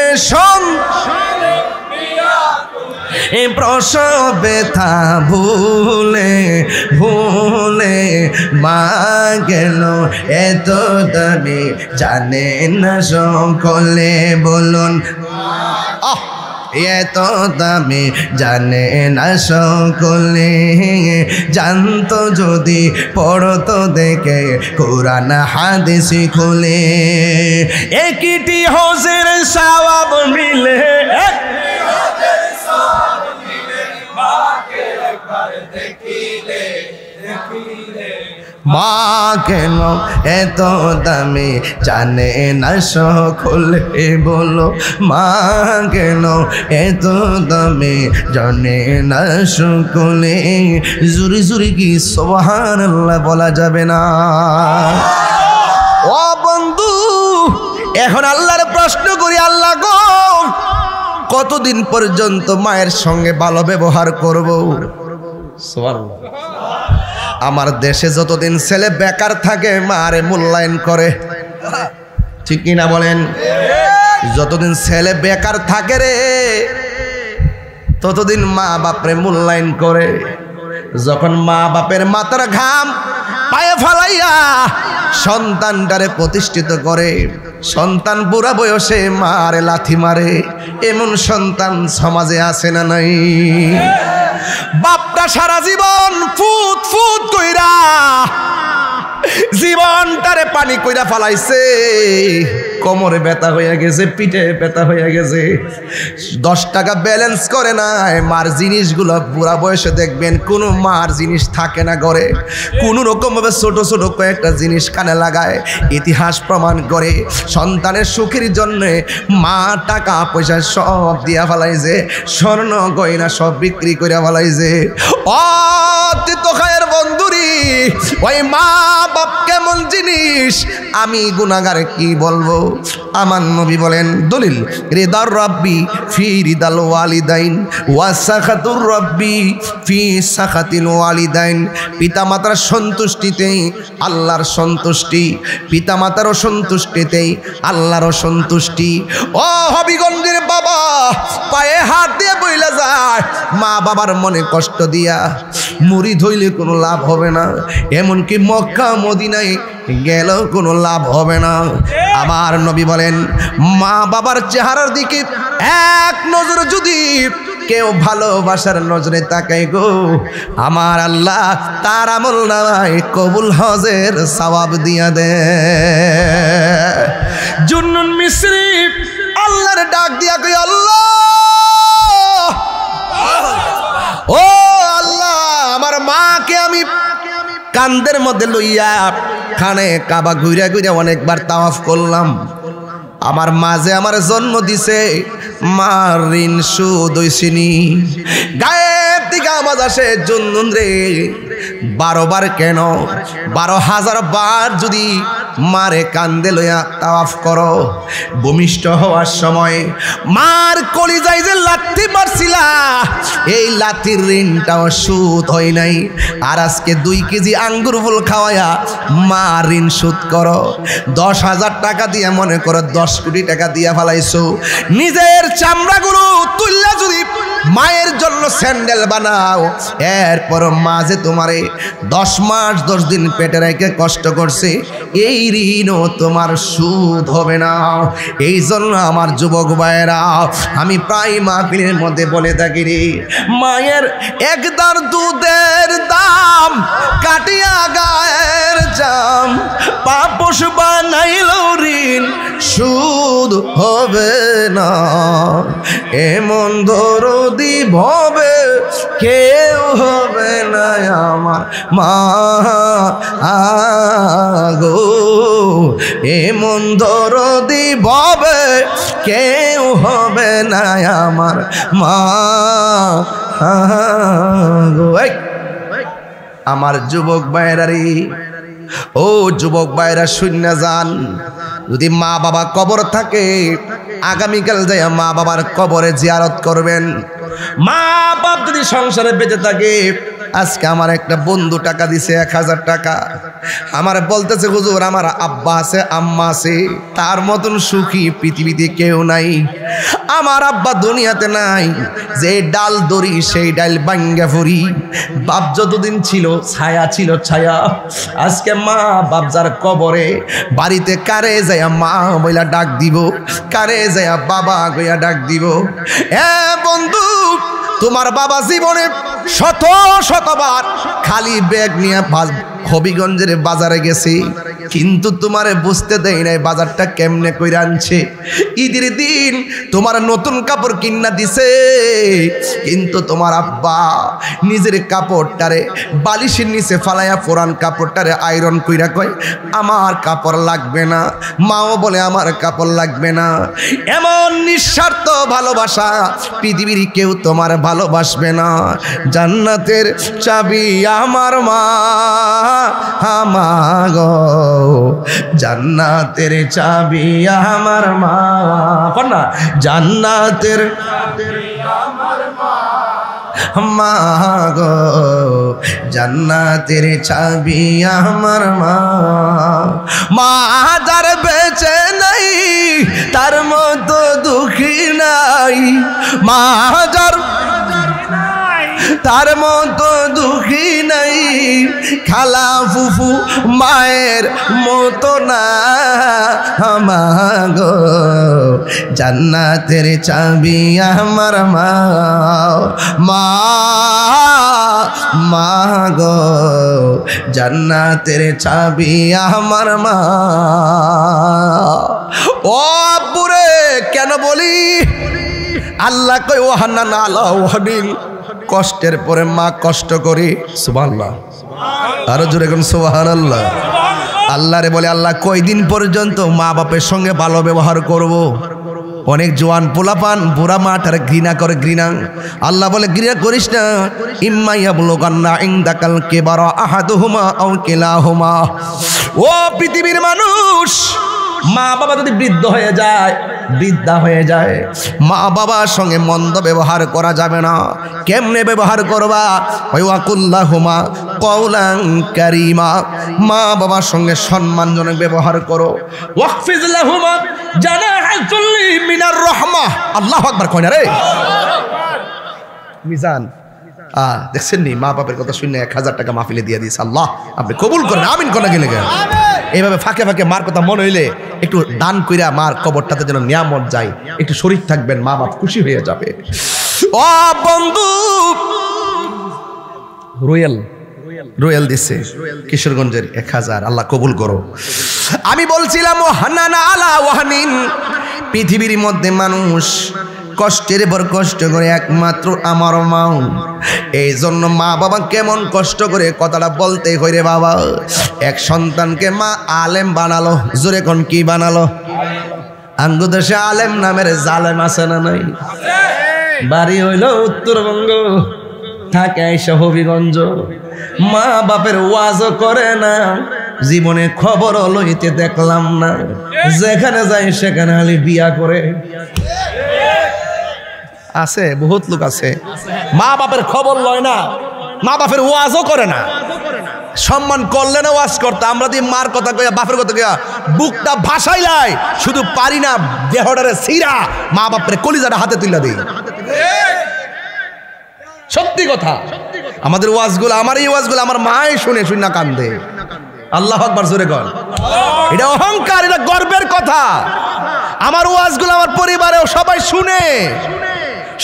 প্রসব ব্যথা ভুলে ভুলে, মা গেল এত দামি জানে না সকলে, বলুন এত দামি জানে না সকলে, জানতো যদি পড়তো দেখে কোরআন হাদিস খুলে। একটি হজের সওয়াব মিলে, মা কেন এত দামি জানে না সকলে, বলো মা কেন এত দামি জানে না সকলে। জুরি জুরি কি সুবহানাল্লাহ বলা যাবে না? ও বন্ধু, এখন আল্লাহর প্রশ্ন করি, আল্লাহ গো কতদিন পর্যন্ত মায়ের সঙ্গে ভালো ব্যবহার করব? সুবহানাল্লাহ। আমার দেশে যতদিন ছেলে বেকার থাকে মারে মূল্যায়ন করে, ঠিক কিনা বলেন? যতদিন ছেলে বেকার থাকে রে ততদিন মা বাপরে মূল্যায়ন করে। যখন মা বাপের মাথার ঘাম পায়ে ফেলাইয়া সন্তানটারে প্রতিষ্ঠিত করে, সন্তান বুড়া বয়সে মারে লাথি মারে, এমন সন্তান সমাজে আছে না নাই? বাপটা সারা জীবন ফুট ফুট কইরা জীবনটারে পানি কইরা ফালাইছে, কোমরে ব্যথা হয়ে গেছে, পিঠে ব্যথা হয়ে গেছে, 10 টাকা ব্যালেন্স করে নাই। মার জিনিসগুলো বুড়া বয়সে দেখবেন কোনো মার জিনিস থাকে না ঘরে, কোনো রকম ভাবে ছোট ছোট কয়েকটা জিনিস কানে লাগায়। ইতিহাস প্রমাণ করে সন্তানের সুখের জন্য মা টাকা পয়সা সব দিয়া ফেলাইছে, স্বর্ণ গয়না সব বিক্রি করে ফেলাইছে। অতীত খায়ের বন্ধুরি, ওই মা বাপ কেমন জিনিস আমি গুনাহগারে কি বলবো? আমার নবী বলেন দলিল, রিদার রাব্বি ফি রিদাল ওয়ালিদাইন ওয়া সাখাতুর রাব্বি ফি সাখাতিল ওয়ালিদাইন। পিতামাতার সন্তুষ্টিতেই আল্লাহর সন্তুষ্টি, পিতামাতারও সন্তুষ্টিতেই আল্লাহরও সন্তুষ্টি। ও হবিগঞ্জের বাবা পায়ে হাত দিয়ে বইলা যায়, মা বাবার মনে কষ্ট দিয়া মুড়ি ধইলে কোনো লাভ হবে না, এমনকি মক্কা মদিনায় গেলেও কোনো লাভ হবে না। আমার নবী বলেন মা বাবার চেহারার দিকে এক নজর যদি কেউ ভালোবাসার নজরে তাকাই গো, আমার আল্লাহ তার আমল নামায় কবুল হজের সওয়াব দিয়া দে। জুন্নুন মিসরি আল্লাহর ডাক দিয়া কই, আল্লাহ ও আল্লাহ, আমার মাকে আমি কান্দের মধ্যে লইয়া খানে কাবা ঘুরে ঘুরে অনেকবার তাওয়াফ করলাম। আমার মাঝে আমার জন্ম দিছে, মার ঋণ শোধ হইছিনি। গায়ের দিকে আওয়াজ আসে, জুন্নুন রে 12 বার কেন 12,000 বার যদি মারে কান্দে লইয়া তাওয়াফ করো, ভূমিষ্ঠ হওয়ার সময় মার কলিজায় যে লাথি মারছিলা, এই লাথির ঋণটাও শোধ হয় নাই। আর আজকে 2 কেজি আঙ্গুর ফুল খাওয়ায়া মা ঋণ শোধ করো। 10,000 টাকা দিয়ে মনে করো 10 কোটি টাকা দিয়া ফেলাইছো। নিজের চামড়াগুলো তুললা যদি মায়ের জন্য স্যান্ডেল বানাও, এরপর মা যে তোমারে 10 মাস 10 দিন পেটে রেখে কষ্ট করছে, এই ঋণও তোমার সুদ হবে না। এই জন্য আমার যুবক ভাইয়েরা, আমি প্রায় মাহফিলের মধ্যে বলে থাকি রে, মায়ের একদার দুধের দাম কাটিয়া গায়ের জাম, পাপস বানাইল ঋণ সুদ হবে না। এমন দরদি ভবে কেউ হবে না আমার মা গো, এমন দরদি ভবে কেউ হবে না আমার মা গো। আমার যুবক ভাইরারি, ও যুবক ভাইরা শূন্য যান, যদি মা বাবা কবর থাকে আগামীকাল যাইয়া মা বাবার কবরে জিয়ারত করবেন। মা বাপ যদি সংসারে বেঁচে থাকে আজকে আমার একটা বন্ধু টাকা দিছে 1000 টাকা, আমার বলতেছে হুজুর আমার আব্বা আছে আম্মা আছে, তার মতন সুখী পৃথিবীতে কেউ নাই। আমার আব্বা দুনিয়াতে নাই, যে ডাল দড়ি সেই ডাল ভাঙ্গা ফুরি। বাপ যতদিন ছিল ছায়া ছিল ছায়া, আজকে মা বাপ যার কবরে, বাড়িতে কারে যায় মা বইলা ডাক দিব, কারে যায় বাবা গইয়া ডাক দিব। বন্ধু তোমার বাবা জীবনে শত শতবার খালি ব্যাগ নিয়ে হবিগঞ্জের বাজারে গেছে, কিন্তু তোমারে বুঝতে দেয় নাই বাজারটা কেমনে কইরা আনছে। ঈদের দিন তোমার নতুন কাপড় কিনা দিছে, কিন্তু তোমার আব্বা নিজের কাপড়টারে বালিশের নিচে ফালাইয়া পুরান কাপড়টারে আয়রন কইরা কয় আমার কাপড় লাগবে না। মাও বলে আমার কাপড় লাগবে না। এমন নিঃস্বার্থ ভালোবাসা পৃথিবীর কেউ তোমার ভালোবাসবে না। জান্নাতের চাবি আমার মা আমাগো, জান্নাতের চাবি আমার মা, না জান্নাতের মা গো, জান্নাতের চাবি আমার মা। মা যার বেঁচে নাই তার মতো দুঃখী নাই, মা যার তার মতো দুঃখী নাই, খালা ফুফু মায়ের মতো না আমাগো, জান্নাতের চাবি আমার মা। মা মা গো, জান্নাতের চাবি আমার মা। ও আব্বুরে কেন বলি, আল্লাহ কই ওহান্না না আল্লাহ ওহানিল, কষ্টের পরে মা কষ্ট করি। সুবহানাল্লাহ, আরো জোরে কোন সুবহানাল্লাহ। আল্লাহরে বলে আল্লাহ কয়দিন পর্যন্ত মা বাপের সঙ্গে ভালো ব্যবহার করব। অনেক জোয়ান পোলাপান বুড়া মাটার ঘৃণা করে, ঘৃণা। আল্লাহ বলে ঘৃণা করিস না। ইম্মা ইয়াবলুগান্না ইনদাকাল কিবারা আহাদুহুমা আও কিলাহুমা। ও পৃথিবীর মানুষ, মা বাবা যদি বৃদ্ধ হয়ে যায়, বৃদ্ধা হয়ে যায়, মা বাবার সঙ্গে মন্দ ব্যবহার করা যাবে না। কেমনে ব্যবহার করবা? ওয়াকুল্লাহুমা কওলান কারীমা, মা বাবার সঙ্গে সম্মানজনক ব্যবহার করো। ওয়াকফিজ লাহুমা জানাহা যুল্লি মিনার রাহমা। আল্লাহু আকবার কয় না রে মিজান। দেখছেন নি মা বাপের কথা শুনে 1000 টাকা মাহফিলে দিয়ে দিয়েছে। আল্লাহ আপনি কবুল করেন, আমিন কোন গেলে গেল। এইভাবে ফাঁকে ফাঁকে মার কথা মনে হইলে একটু দান কইরা মার কবরটাতে যেন নিয়ামত যায়, একটু শরীর থাকবেন, মা বাপ খুশি হয়ে যাবে। ও বন্ধু, রোয়েল দিছে কিশোরগঞ্জের 1000, আল্লাহ কবুল করো। আমি বলছিলাম ও হান্নানা আলা ওয়াহনিন, পৃথিবীর মধ্যে মানুষ কষ্টের পর কষ্ট করে একমাত্র আমার মা। এই জন্য মা বাবা কেমন কষ্ট করে কথাটা বলতে হয় রে বাবা। এক সন্তানকে মা আলেম বানালো, জোরে কোন কি বানালো? আঙ্গুদেশে আলেম নামের জালেম আছে না নাই? বাড়ি হইল উত্তরবঙ্গ, থাকে এসে হবিগঞ্জ। মা বাপের ওয়াজও করে না, জীবনে খবর লইতে দেখলাম না। যেখানে যায় সেখানে খালি বিয়া করে। আছে বহুত লোক আছে, মা বাপের খবর লয় না, মা বাপের ওয়াজও করে না। সম্মান করলে না ওয়াজ করতে, আমরা দিয়ে মার কথা কইয়া বাপের কথা কইয়া বুকটা ভাসাইলাই, শুধু পারি না দেহটারে সিরা মা বাপের কলিজাটা হাতে তুলে দিই। সত্যি কথা, আমাদের ওয়াজগুলো, আমার এই ওয়াজগুলো আমার মাই শুনে শুনে কান্দে। আল্লাহু আকবার জোরে কর। এটা অহংকার, এটা গর্বের কথা। আমার ওয়াজগুলো আমার পরিবারেও সবাই শুনে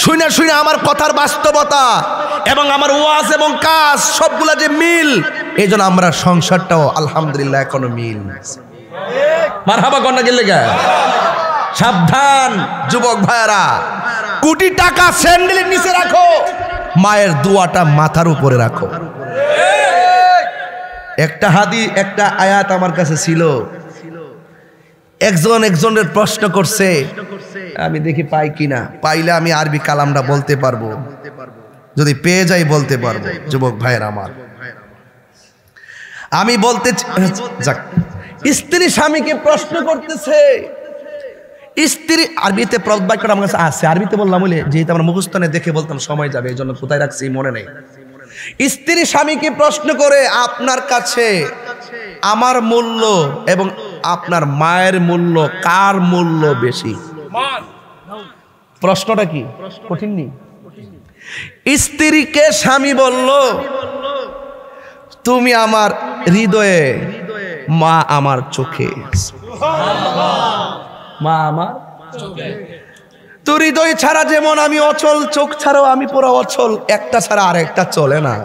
শুনে শুনে আমার কথার বাস্তবতা এবং আমার ওয়াজ এবং কাজ সবগুলা যে মিল, এই জন্য আমরা সংসারটাও আলহামদুলিল্লাহ এখনো মিল। মারহাবা কন্যা গেলে গা। সাবধান যুবক ভাইরা, কোটি টাকা স্যান্ডেলের নিচে রাখো, মায়ের দোয়াটা মাথার উপরে রাখো। একটা আয়াত আমার কাছে ছিল, একজনের প্রশ্ন করছে, আমি দেখি পাই কিনা, পাইলে আমি আরবি কালামটা বলতে পারবো, যদি পেয়ে যাই বলতে পারবো। যুবক ভাইয়ের আমার, আমি বলতে যাক, স্ত্রী স্বামীকে প্রশ্ন করতেছে, স্ত্রী আরবিতে বাক্যটা আমার কাছে আছে, আরবিতে বললাম বলে যেহেতু আমরা মুখস্থনে দেখে বলতাম সময় যাবে, এই জন্য কোথায় রাখছি মনে নেই। স্ত্রী স্বামীকে প্রশ্ন করে, আপনার কাছে আমার মূল্য এবং আপনার মায়ের মূল্য, কার মূল্য বেশি? প্রশ্নটা কি কঠিন নেই? স্ত্রীকে স্বামী বলল, তুমি আমার হৃদয়ে, মা আমার চোখে। মা আমার চোখে। তো হৃদয় ছাড়া যেমন আমি অচল, চোখ ছাড়াও আমি পুরো অচল, একটা ছাড়া আর একটা চলে না।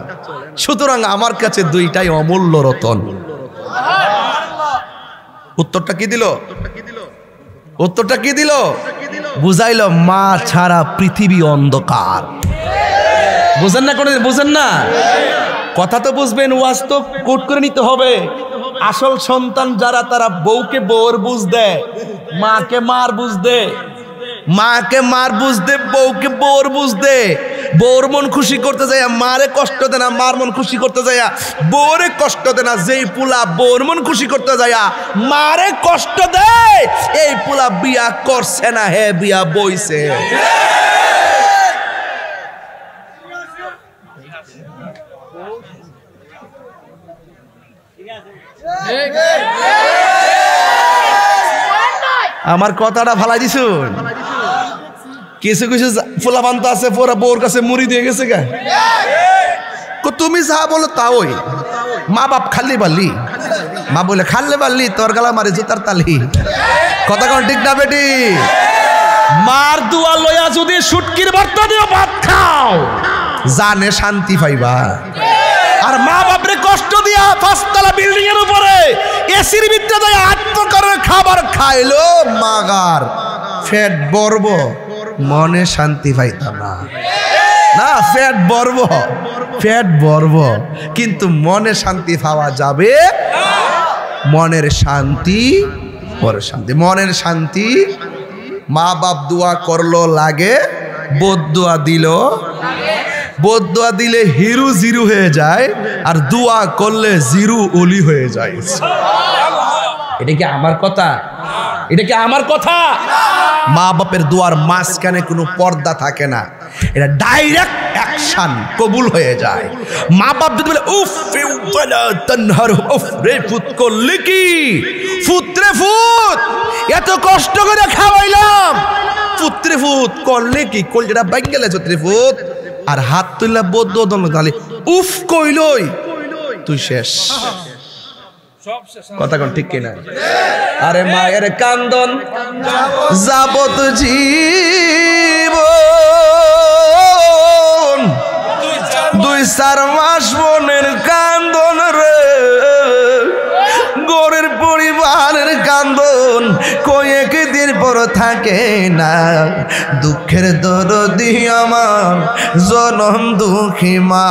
সুতরাং আমার কাছে দুইটাই অমূল্য রতন। উত্তরটা কি দিল? উত্তরটা কি দিল? বুঝাইলো মা ছাড়া পৃথিবী অন্ধকার। বুঝেন না? কোনদিন বুঝেন না? কথা তো বুঝবেন, ওয়াজ তো কোট করে নিতে হবে। আসল সন্তান যারা, তারা বউকে বউর বুঝ দেয়, মাকে মার বুঝ দেয়, মাকে মার বুঝ দে, বউকে বউর বুঝ দে। বউর মন খুশি করতে যায় মারে কষ্ট দে না, মার মন খুশি করতে যায় বউরে কষ্ট দে না। যেই পুলা বউর মন খুশি করতে যায় মারে কষ্ট দেয়, এই পুলা বিয়া করছে না, হে বিয়া বইছে। আমার কথাটা ভালাই দিছুন? কিছু কিছু ফুলাবান তো আছে পুরা বউর কাছে মুড়ি দিয়ে গেছে গা। তুমি যা বলো তাওই। মা বাপ খাল্লি পারলি, মা বলে খাল্লে পারলি, তোর গালা মারি জুতার তালি। কথা কোন ঠিক না বেটি? মার দুয়া লইয়া যদি শুটকির ভর্তা দিয়ে ভাত খাও, জানে শান্তি পাইবা। আর মা বাপরে কষ্ট দিয়া ৫ তলা বিল্ডিং এর উপরে এসির ভিতরে যায় ৮ প্রকারের খাবার খাইলো, মাগার ফ্যাট বর্ব, মনে শান্তি পাইতাম না। না, ফ্যাট বর্ব, ফ্যাট বর্ব, কিন্তু মনে শান্তি পাওয়া যাবে। মনের শান্তি, পরের শান্তি। মনের শান্তি মা বাপ দোয়া করলো লাগে, বদদোয়া দিল, বদদোয়া দিলে হিরু জিরু হয়ে যায়, আর দোয়া করলে জিরু ওলি হয়ে যায়। এটা কি আমার কথা? এটা কি আমার কথা? মা বাপের দোয়ার মাঝখানে কোনো পর্দা থাকে না, এটা ডাইরেক্ট অ্যাকশন কবুল হয়ে যায়। মা বাপ যদি বলে উফ তনহার, উফ রে ফুত করলি কি, ফুতরে ফুত, এত কষ্ট করে খাওয়াইলাম, ফুতরে ফুত করলে কি, কলজেটা বাইক গেলে চত্রে ফুত, আর হাত তুললা বদ্ধ তাহলে উফ কইলই তুই শেষ। কথা কোন ঠিক কিনা? আরে মায়ের কান্দন যাবত জীবন, ২-৪ মাস বোনের কান্দন রে, গরের পরিবারের কান্দন কয়েক দিন পর থাকে না। দুঃখের দরদি আমার জনম দুঃখী মা,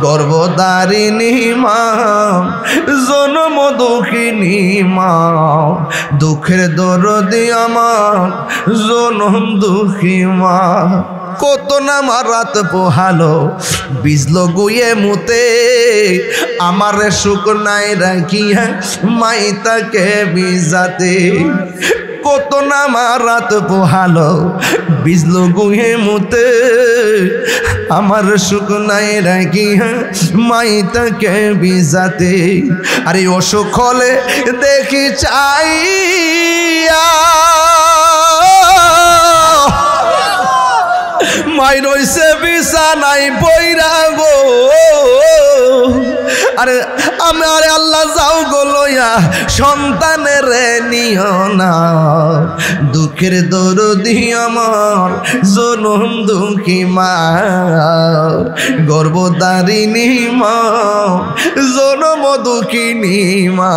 গর্ভধারিণী মা, জনম দুঃখিনী মা। দুঃখের দরদি আমার জনম দুঃখী মা। কত না মারাত পোহালো, বিজলো গুয়ে মুতে, আমার সুখ নাই রাখিয়া মাইতাকে বিজাতে। কত না মারাত পোহালো, বিজলো গুয়ে মুতে, আমার সুখ নাই রাখিয়া মাইতাকে বিজাতে। আরে অসুখ হলে দেখি চাইয়া মাই রইছে বিছানায় পইরা গো। আরে আমার আল্লাহ যাও গো লইয়া সন্তানের নিও না। দুঃখের দরদি আমার জনম দুঃখী মা, গর্ভধারিণী মা, জনম দুঃখিনী মা।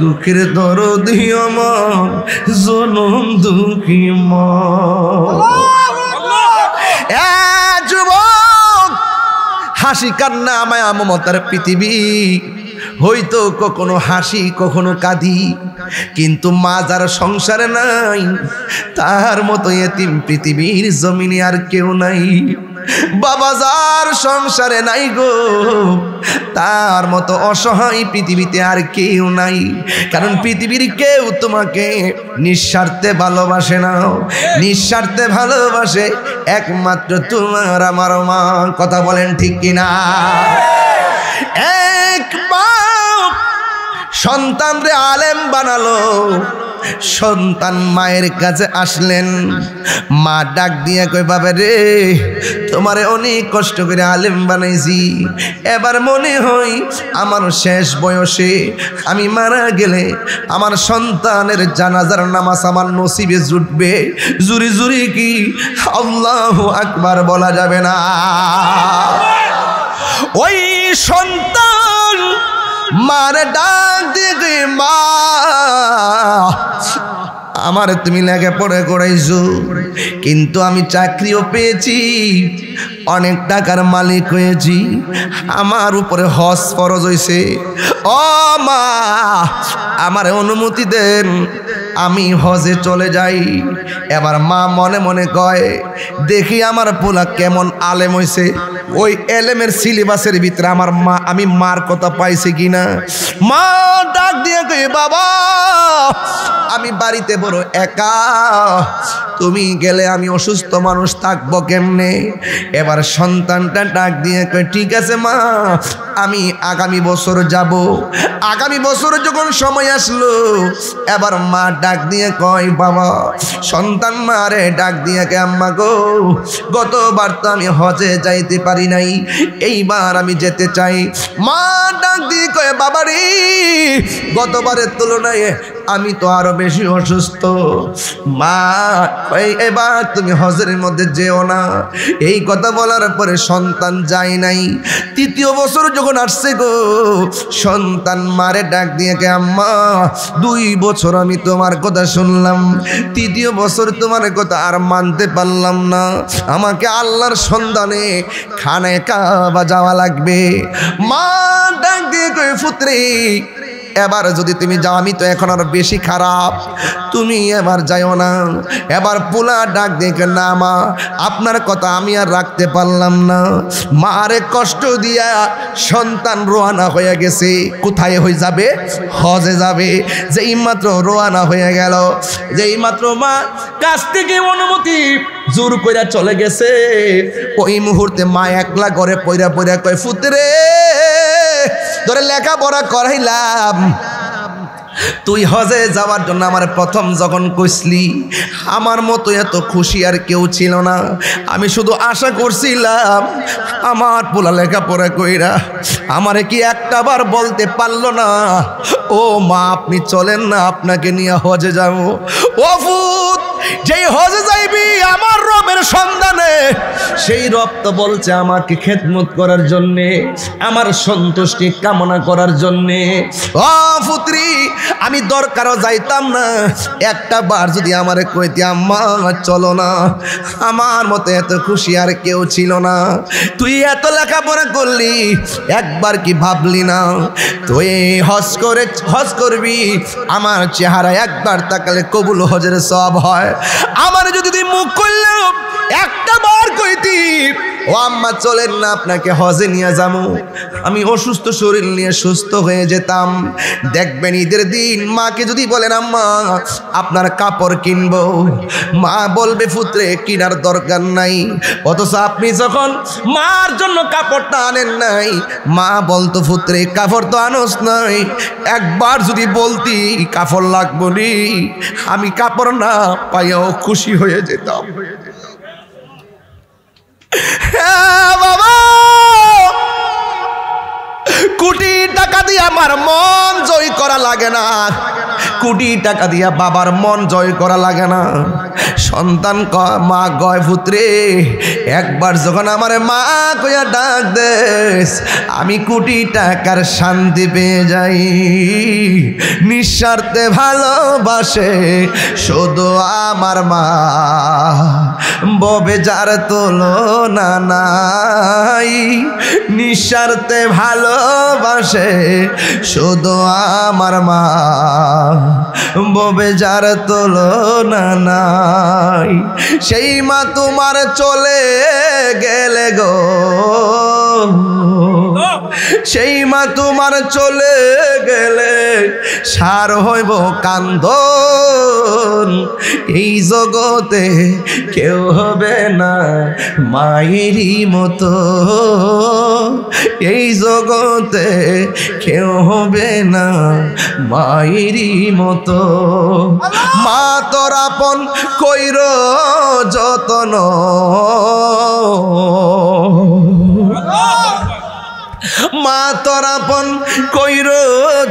দুঃখের দরদি আমার জনম দুঃখী মা। যুবক, হাসি কান্না মায়া মমতার পৃথিবী, হয়তো কখনো হাসি কখনো কাঁদি, কিন্তু মা যার সংসারে নাই, তার মতো এতিম পৃথিবীর জমিনে আর কেউ নাই। বাবা যার সংসারে নাই গো তার মতো অসহায় পৃথিবীতে আর কেউ নাই। কারণ পৃথিবীর কেউ তোমাকে নিঃস্বার্থে ভালোবাসে না, নিঃস্বার্থে ভালোবাসে একমাত্র তোমার আমার মা। কথা বলেন ঠিক কিনা? এক বাপ সন্তানরে আলেম বানালো, সন্তান মায়ের কাছে আসলেন, মা ডাক দিয়ে কই বাবা রে তোমারে অনেক কষ্ট করে আলেম বানাইছি, এবার মনে হয় আমার শেষ বয়সে আমি মারা গেলে আমার সন্তানের জানাজার নামাজ আমার নসিবে জুটবে। জুরি জুরি কি আল্লাহু আকবার বলা যাবে না? ওই সন্তান মারে ডাক দিয়ে মা আমার তুমি লেখাপড়া করাইছো, কিন্তু আমি চাকরিও পেয়েছি, অনেক টাকার মালিক হয়েছি, আমার উপরে হজ ফরজ হয়েছে, ও মা আমার অনুমতি দেন আমি হজে চলে যাই। এবার মা মনে মনে কয় দেখি আমার পোলা কেমন আলেম হয়েছে, ওই এলেমের সিলেবাসের ভিতরে আমার মা আমি মার কথা পাইছি কিনা। মা ডাক দিয়ে কই বাবা আমি বাড়িতে বড় একা, তুমি গেলে আমি অসুস্থ মানুষ থাকবো কেমনে। এবার সন্তানটা ডাক দিয়ে কয় ঠিক আছে মা আমি আগামী বছর যাব। আগামী বছর যখন সময় আসলো এবার মা ডাক দিয়ে কয় বাবা সন্তান মারে ডাক দিয়ে কে আম্মা গো গতবার তো আমি হজে যাইতে পারি নাই, এইবার আমি যেতে চাই। মা ডাক দিয়ে কয় বাবা রে গতবারের তুলনায় আমি তো আরো বেশি অসুস্থ, মা এবার তুমি হজের মধ্যে যেও না। এই কথা বলার পরে সন্তান যায় নাই। তৃতীয় বছর যখন আসছে গো সন্তান মারে ডাক দিয়ে কে আম্মা 2 বছর আমি তোমার কথা শুনলাম, তৃতীয় বছর তোমার কথা আর মানতে পারলাম না, আমাকে আল্লাহর সন্ধানে খানায় কাবা যাওয়া লাগবে। মা ডাক দিয়ে কই পুত্রে এবার যদি তুমি যাও আমি তো এখন আর বেশি খারাপ, তুমি এবার যাইও না। এবার পোলা ডাক দেখে না মা আপনার কথা আমি আর রাখতে পারলাম না। মারে কষ্ট দিয়া সন্তান রোয়ানা হয়ে গেছে, কোথায় হয়ে যাবে? হজে যাবে। যেই মাত্র রোয়ানা হয়ে গেল, যেই মাত্র মা কাছ থেকে অনুমতি জোর কইরা চলে গেছে, ওই মুহূর্তে মা একলা ঘরে পইরা পইরা কয় পুত্রে তোরে লেখাপড়া করাইলাম, তুই হজে যাওয়ার জন্য আমার প্রথম যখন কইসলি আমার মতো এত খুশি আর কেউ ছিল না। আমি শুধু আশা করছিলাম আমার পোলা লেখাপড়া কইরা আমারে কি একটা বার বলতে পারলো না ও মা আপনি চলেন না আপনাকে নিয়ে হজে যাব। ও ফুত যেই হজে যাইবি আমার রবের সন্ধানে, সেই রব তো বলছে আমাকে খেদমত করার জন্যে, আমার সন্তুষ্টি কামনা করার জন্যে। ও পুত্রী আমি দরকারও যাইতাম না, একটা বার যদি আমারে কইতে আম্মা চলো না, আমার মতো এত খুশি আর কেউ ছিল না। তুই এত লেখাপড়া করলি একবার কি ভাবলি না তুই হজ করবি, আমার চেহারা একবার তাকালে কবুল হজের সওয়াব হয়। আমার যদি তুই মুখ করলে একটা বার কইতি ও আম্মা চলেন না আপনাকে হজে নিয়ে যাবো, আমি অসুস্থ শরীর নিয়ে সুস্থ হয়ে যেতাম। দেখবেন ঈদের দিন মাকে যদি বলেন আম্মা আপনার কাপড় কিনবো, মা বলবে পুত্রে কিনার দরকার নাই, অথচ আপনি যখন মার জন্য কাপড়টা আনেন নাই মা বলতো পুত্রে কাপড় তো আনোস নাই, একবার যদি বলতি কাপড় লাগবো নি, আমি কাপড় না পাইয়াও খুশি হয়ে যেতাম। বাবা কোটি টাকা দিয়ে আমার মন জয় করা লাগে না, কোটি টাকা দিয়া বাবার মন জয় করা লাগে না। সন্তান মা গয় পুত্রে একবার যখন আমার মা কইয়া ডাক দেস আমি কোটি টাকার শান্তি পেয়ে যাই। নিঃস্বার্থে ভালোবাসে শুধু আমার মা, ববে যার তুলনা নাই। নিঃস্বার্থে ভালোবাসে শুধু আমার মা, ববে যার তুলনা নাই, সেই মা তোমার চলে গেলে গো, সেই মা তোমার চলে গেলে সার হইব কান্দন, এই জগতে কেউ হবে না মায়েরই মতো, এই জগতে কেউ হবে না মায়েরই মতো। মা তোর আপন কইর যতন, মা তোর আপন কইর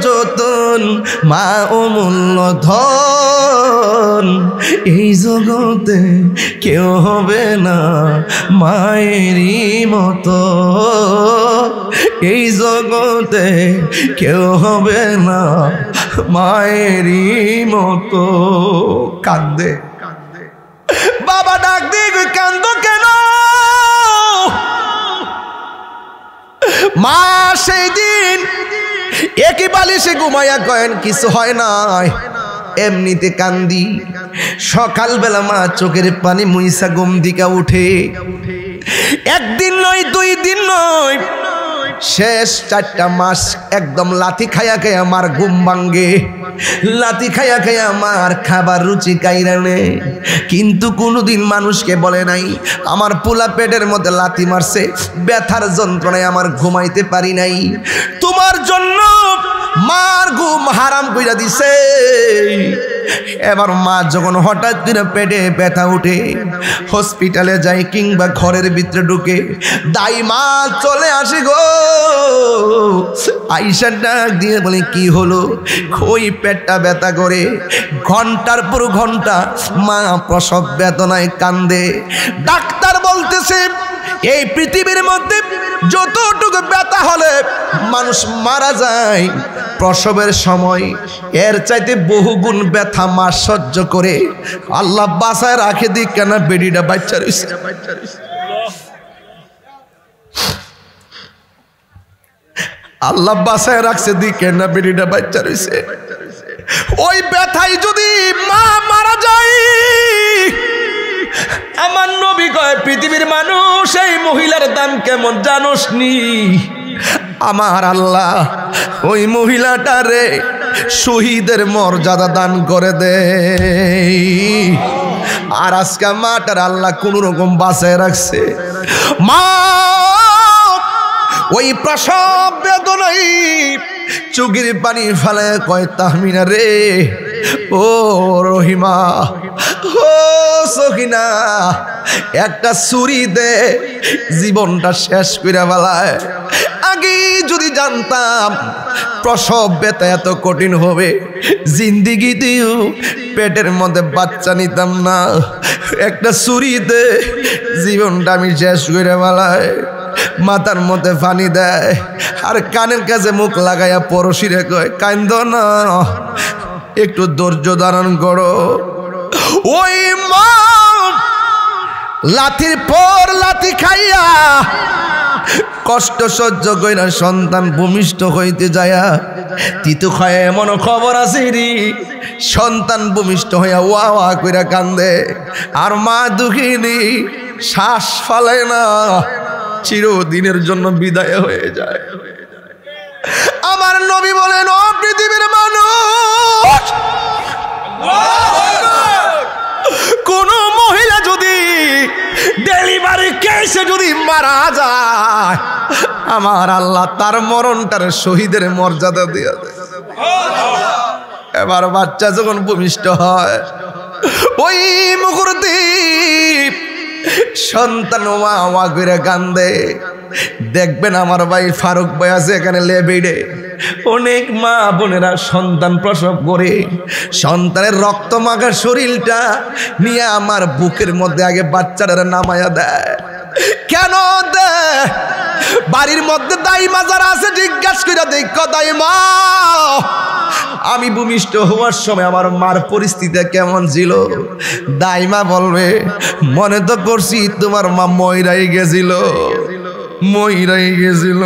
যতন, মা অমূল্য ধন, এই জগতে কেউ হবে না মায়েরই মতো, এই জগতে কেউ হবে না মায়েরই মতো। কান্দে বাবা, ডাক দিয়ে কান্দ কেন? মা সেই দিন একই বালিশে ঘুমাইয়া কয়েন কিছু হয় নাই, এমনিতে কান্দি। সকালবেলা মা চোখের পানি মুইসা ঘুম দিকা উঠে, একদিন নয়, 2 দিন নয়, শেষ 4টা মাস একদম লাথি খাইয়া খাইয়া আমার ঘুম ভাঙ্গে, লাথি খাইয়া খাইয়া আমার খাবার রুচি কাইরানে। কিন্তু কোনোদিন মানুষকে বলে নাই আমার পোলা পেটের মধ্যে লাথি মারছে, ব্যথার যন্ত্রণায় আমার ঘুমাইতে পারি নাই। তোমার জন্য মার ঘুম হারাম কইরা দিছে। এবার মা যখন হঠাৎ করে পেটে ব্যথা উঠে, হসপিটালে যাই কিংবা ঘরের ভিতরে ঢুকে, দাই মা চলে আসে গো। আইসা ডাক দিয়ে বলে কি হলো? ওই পেটটা ব্যথা করে, ঘন্টার পর ঘন্টা মা প্রসব বেদনায় কান্দে। ডাক্তার বলতেছে এই পৃথিবীর মধ্যে যতটুকু ব্যথা হলে মানুষ মারা যায় প্রসবের সময়, এর চাইতে বহুগুণ ব্যথা মা সহ্য করে আল্লাহ বাঁচায় রাখে। দিক কেন বেডিটা বাচ্চা রয়েছে, আল্লাহ বাঁচায় রাখছে, দিক কেন বেডিটা বাচ্চা রয়েছে। ওই ব্যথায় যদি মা মারা যায়, আমার নবী কয় পৃথিবীর মানুষ এই মহিলার দাম কেমন জানোস নি? আমার আল্লাহ ওই মহিলাটারে শহীদের মর্যাদা দান করে দে। আর আজকে মাটার আল্লাহ কোন রকম বাঁচায় রাখছে। মা ওই প্রসব বেদনায় চোখের পানি ফেলে কয় তাহমিনা রে, ও রহিমা, ও সখিনা, একটা ছুরি দে জীবনটা শেষ করে ফেলায়। আগে যদি জানতাম প্রসব ব্যথা এত কঠিন হবে, জিন্দিগিতেও পেটের মধ্যে বাচ্চা নিতাম না। একটা ছুরি দে জীবনটা আমি শেষ করে ফেলায়। মাথার মধ্যে পানি দেয় আর কানের কাছে মুখ লাগাইয়া পড়শিরে কয় কান্দ না, একটু ধৈর্য ধারণ করো। ওই মা লাথির পর লাথি খাইয়া কষ্ট সহ্য কইরা সন্তান ভূমিষ্ঠ হইতে যায়া তিতু খায় এমন খবর আছে রে, সন্তান ভূমিষ্ঠ হইয়া ওয়া ওয়া কইরা কান্দে। আর মা দুঃখিনী শ্বাস ফালায় না, চিরদিনের জন্য বিদায় হয়ে যায়। আমার নবী বলেন ও পৃথিবীর মানুষ, কোন মহিলা যদি ডেলিভারি কেসে যদি মারা যায়, আমার আল্লাহ তার মরণটার শহীদের মর্যাদা দিয়ে দেয়। এবার বাচ্চা যখন ভূমিষ্ঠ হয়, ওই মুহূর্তে সন্তান মা মা করে কান্দে। দেখবেন আমার ভাই ফারুক ভাই আছে এখানে লেবিডে, অনেক মা বোনেরা সন্তান প্রসব করে সন্তানের রক্ত মাখা শরীরটা নিয়ে আমার বুকের মধ্যে আগে বাচ্চারা নামায়া দেয়। কেন দেয়? বাড়ির মধ্যে দাইমা যারা আছে জিজ্ঞাসা করে দেখ, দাইমা আমি ভূমিষ্ঠ হওয়ার সময় আমার মার পরিস্থিতি কেমন ছিল? দাইমা বলবে মনে তো করছি তোমার মা মইরাই গেছিল, মইরাই গেছিল,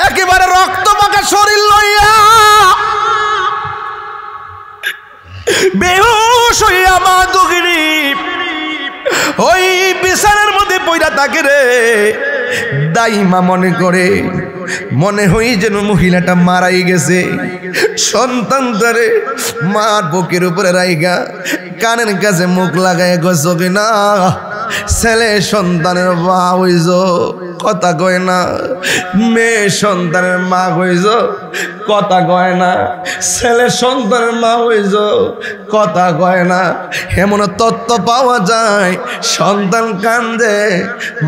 একেবারে রক্ত মাখা ভাঙা শরীর লইয়া বেহুশ হইয়া মা দুগিনী ওই বিছানার মধ্যে পইরা থাকে রে। দাইমা মনে করে মনে হই যেন মহিলাটা মারাই গেছে। সন্তানটারে মার বুকের উপরে রাইগা কানের কাছে মুখ লাগায় গছকে না ছেলে সন্তানের মা হইজ কথা কয় না, মেয়ে সন্তানের মা হইজ কথা কয় না, ছেলে সন্তানের মা হইজ কথা কয় না। এমন তত্ত্ব পাওয়া যায় সন্তান কান্দে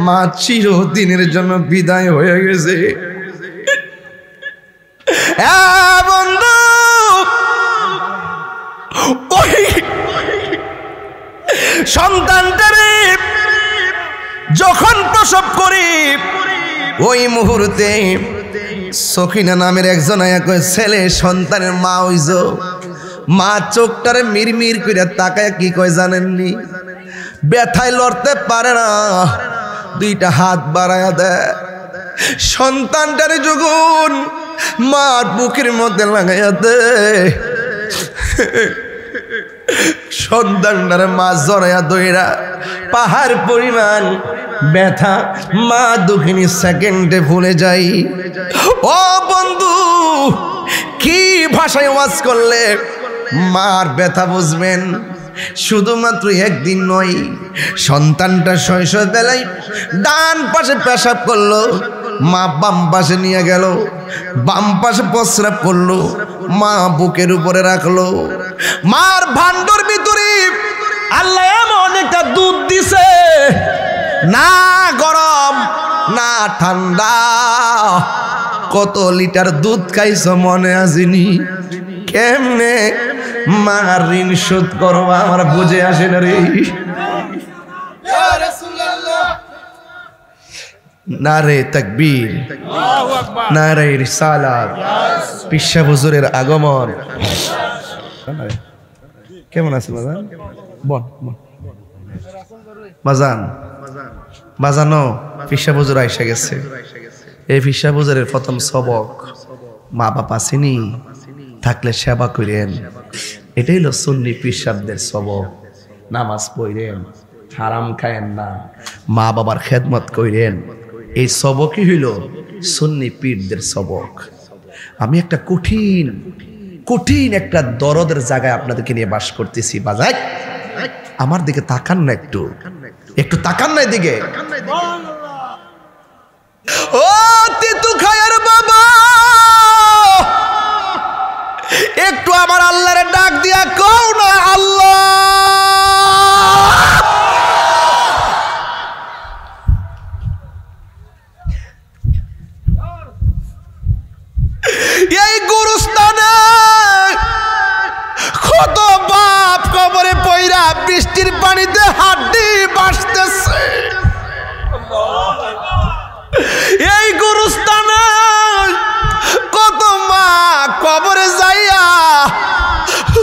মা চিরদিনের জন্য বিদায় হয়ে গেছে। বন্ধু ওই সন্তানটারে যখন প্রসব করি ওই মুহূর্তে সখিনা নামের একজন আয়া কয় ছেলে সন্তানের মা হইজ। মা চোখটারে মিরমির করে তাকায় কি কয় জানেননি? ব্যথায় লড়তে পারে না, দুইটা হাত বাড়ায়া দেয়। সন্তানটারে যখন মার বুকের মধ্যে লাগাইয়া দেয় সন্তানটারে মা জড়াইয়া দইরা পাহাড় পরিমাণ ব্যথা মা দুঃখিনী সেকেন্ডে ভুলে যাই। ও বন্ধু কি ভাষায় ওয়াজ করলে মার ব্যথা বুঝবেন? শুধুমাত্র একদিন নয়, সন্তানটা শৈশববেলায় ডান পাশে পেশাব করলো, মা বাম পাশে নিয়ে গেল, বাম পাশে প্রস্রাব করলো, মা বুকের উপরে রাখলো। মার ভান্ডর ভিতরে আল্লাহ এমন একটা দুধ দিছে, না গরম না ঠান্ডা। কত লিটার দুধ খাইছ মনে আসেনি? কেমনে মার ঋণ শোধ করবা আমার বুঝে আসে না রে। নারে তাকবীর, নারে রিসালাত, পিসা হুজুরের আগমন। কেমন আছে বাজান? বল বাজান, বাজানো পিসা হুজুর আইসা গেছে। এই পিসা হুজুরের প্রথম সবক মা বাপ আসেনি, থাকলে সেবা করেন। এটাই হলো সুন্নি পিসাবদের সবক। নামাজ পড়েন, হারাম খায়েন না, মা বাবার খেদমত করেন। এই সবকই হইল সুন্নি পীরদের সবক। আমি একটা কঠিন কঠিন একটা দরদের জায়গায় আপনাদেরকে নিয়ে বাস করতেছি। বাজাই আমার দিকে তাকান না, একটু একটু তাকান না এদিকে। ও তিতু খায়ের বাবা, একটু আমার আল্লাহরে ডাক দিয়া কও না আল্লাহ। এই গুরুস্থানে কত বাপ কবরে পইরা বৃষ্টির পানিতে হাড্ডি বাসতেছে। এই গুরুস্থানে কত মা কবরে যাইয়া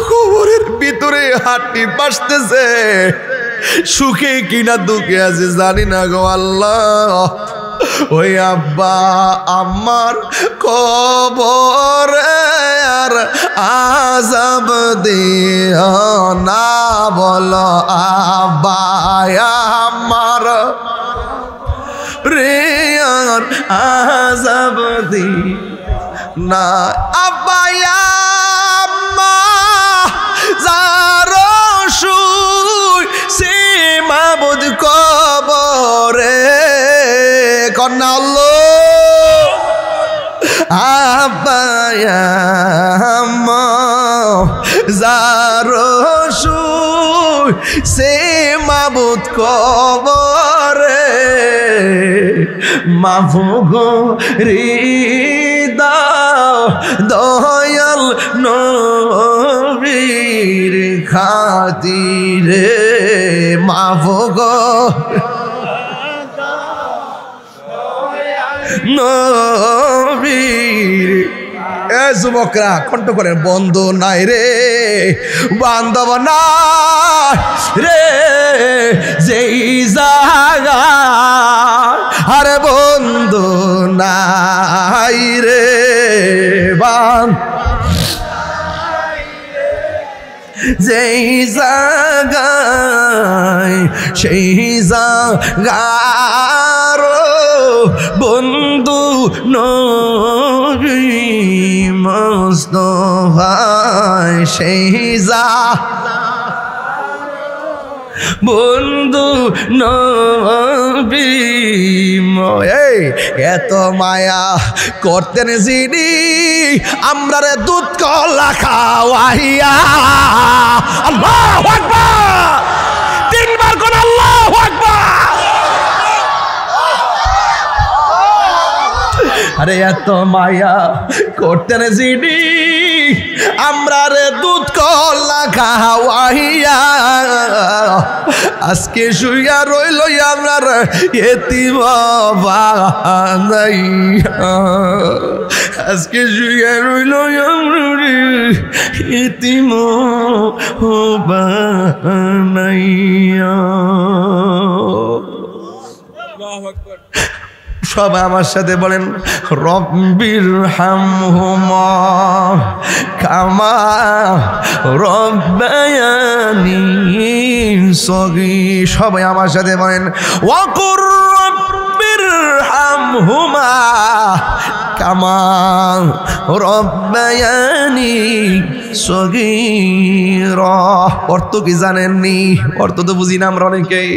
কবরের ভিতরে হাড্ডি বাসতেছে। সুখে কিনা দুঃখে আছে জানি না গো আল্লাহ। ওই আব্বা আমার কবরে আর আযাব দিও না, বলো আব্বা আমার রে আর আযাব দিও না। আব্বা আম্মা যারো শুই সে মাবুদ কবরে কন্যা আল্লাহ। আব্বা আম্মা যারো শুই সে মাবুদ কবরে মাফগো হৃদয় দয়াল নবীর খাতিরে মাফগো নবীর। এ যুবকরা কণ্ঠ করে, বন্ধু নাই রে বান্ধব নাই রে যেই জায়গা, আরে বন্ধু নাই রে বাং যেই জায়গায় সেই জায়গার বন্ধু নবী মুস্তাফা সেই বন্ধু নবী এত মায়া করতেন যিনি আমরা রে দুধ কলা খাওয়াইয়া আল্লাহু আকবার তিনবার কোন আল্লাহু আকবার আরে এত মায়া করতেন যিনি আমরা রে দুধ কলা খাওয়াইয়া আজকে শুইয়া রইল আমরা এতিম বানাইয়া আজকে শুইয়া রইল আমরা এতিম বানাইয়া সবাই আমার সাথে বলেন রব্বির হামহুমা কামা রব্বায়ানি সগীর সবাই আমার সাথে বলেন ওয়াকুর রব্বির হামহুমা কামা রব্বায়ানি সগীর অর্থ কি জানেননি অর্থ তো বুঝি না আমরা অনেকেই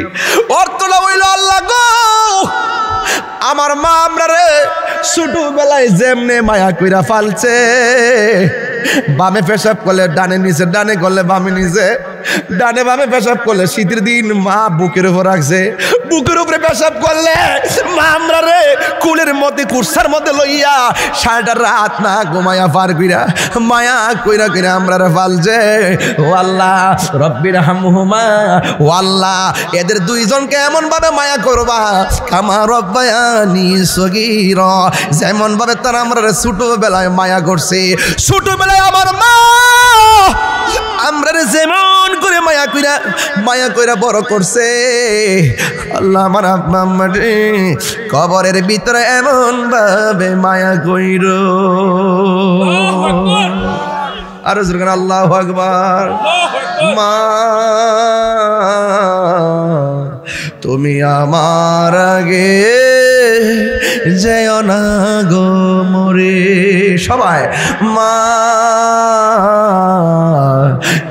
অর্থটা হইল আল্লাহ গো আমার মা আমরা রে ছোটবেলায় যেমনে মায়া কইরা ফালছে বামে পেশাব করলে ডানে নিচে ডানে করলে বামে নিচে ডানে বামে পেশাব করলে শীতের দিন মা বুকের উপর রাখছে বুকের উপরে পেশাব করলে মা আমরা রে কুলের মধ্যে কুরসার মধ্যে লইয়া সারাটা রাত না ঘুমায়া পার কইরা মায়া কইরা কইরা আমরা রে ফালছে ও আল্লাহ রব্বির হামহুমা ও আল্লাহ এদের দুইজনকে এমন ভাবে মায়া করবা কামা রব্বায়ানি সগীরা যেমন ভাবে তারা আমরা রে ছোটবেলায় মায়া করছে ছোটবেলায় আমার মা আমরা যেমন করে মায়া কইরা বড় করছে আল্লাহ আমার আব্বা আম্মারে কবরের ভিতরে এমন ভাবে মায়া কইর আরো জোরে করে আল্লাহু আকবার মা তুমি আমার আগে যেও না গো মরে সবাই মা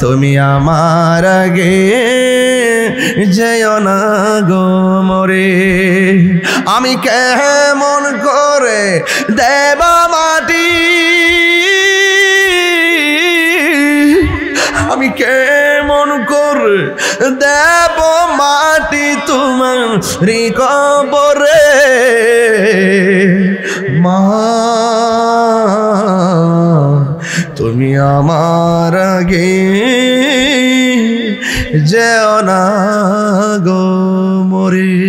তুমি আমার আগে যেও না গো মরে আমি কেমন করে দেবা মাটি আমি কেমন করে দেব মাটি তোমার কবরে মা তুমি আমার আগে যেও না গো মরে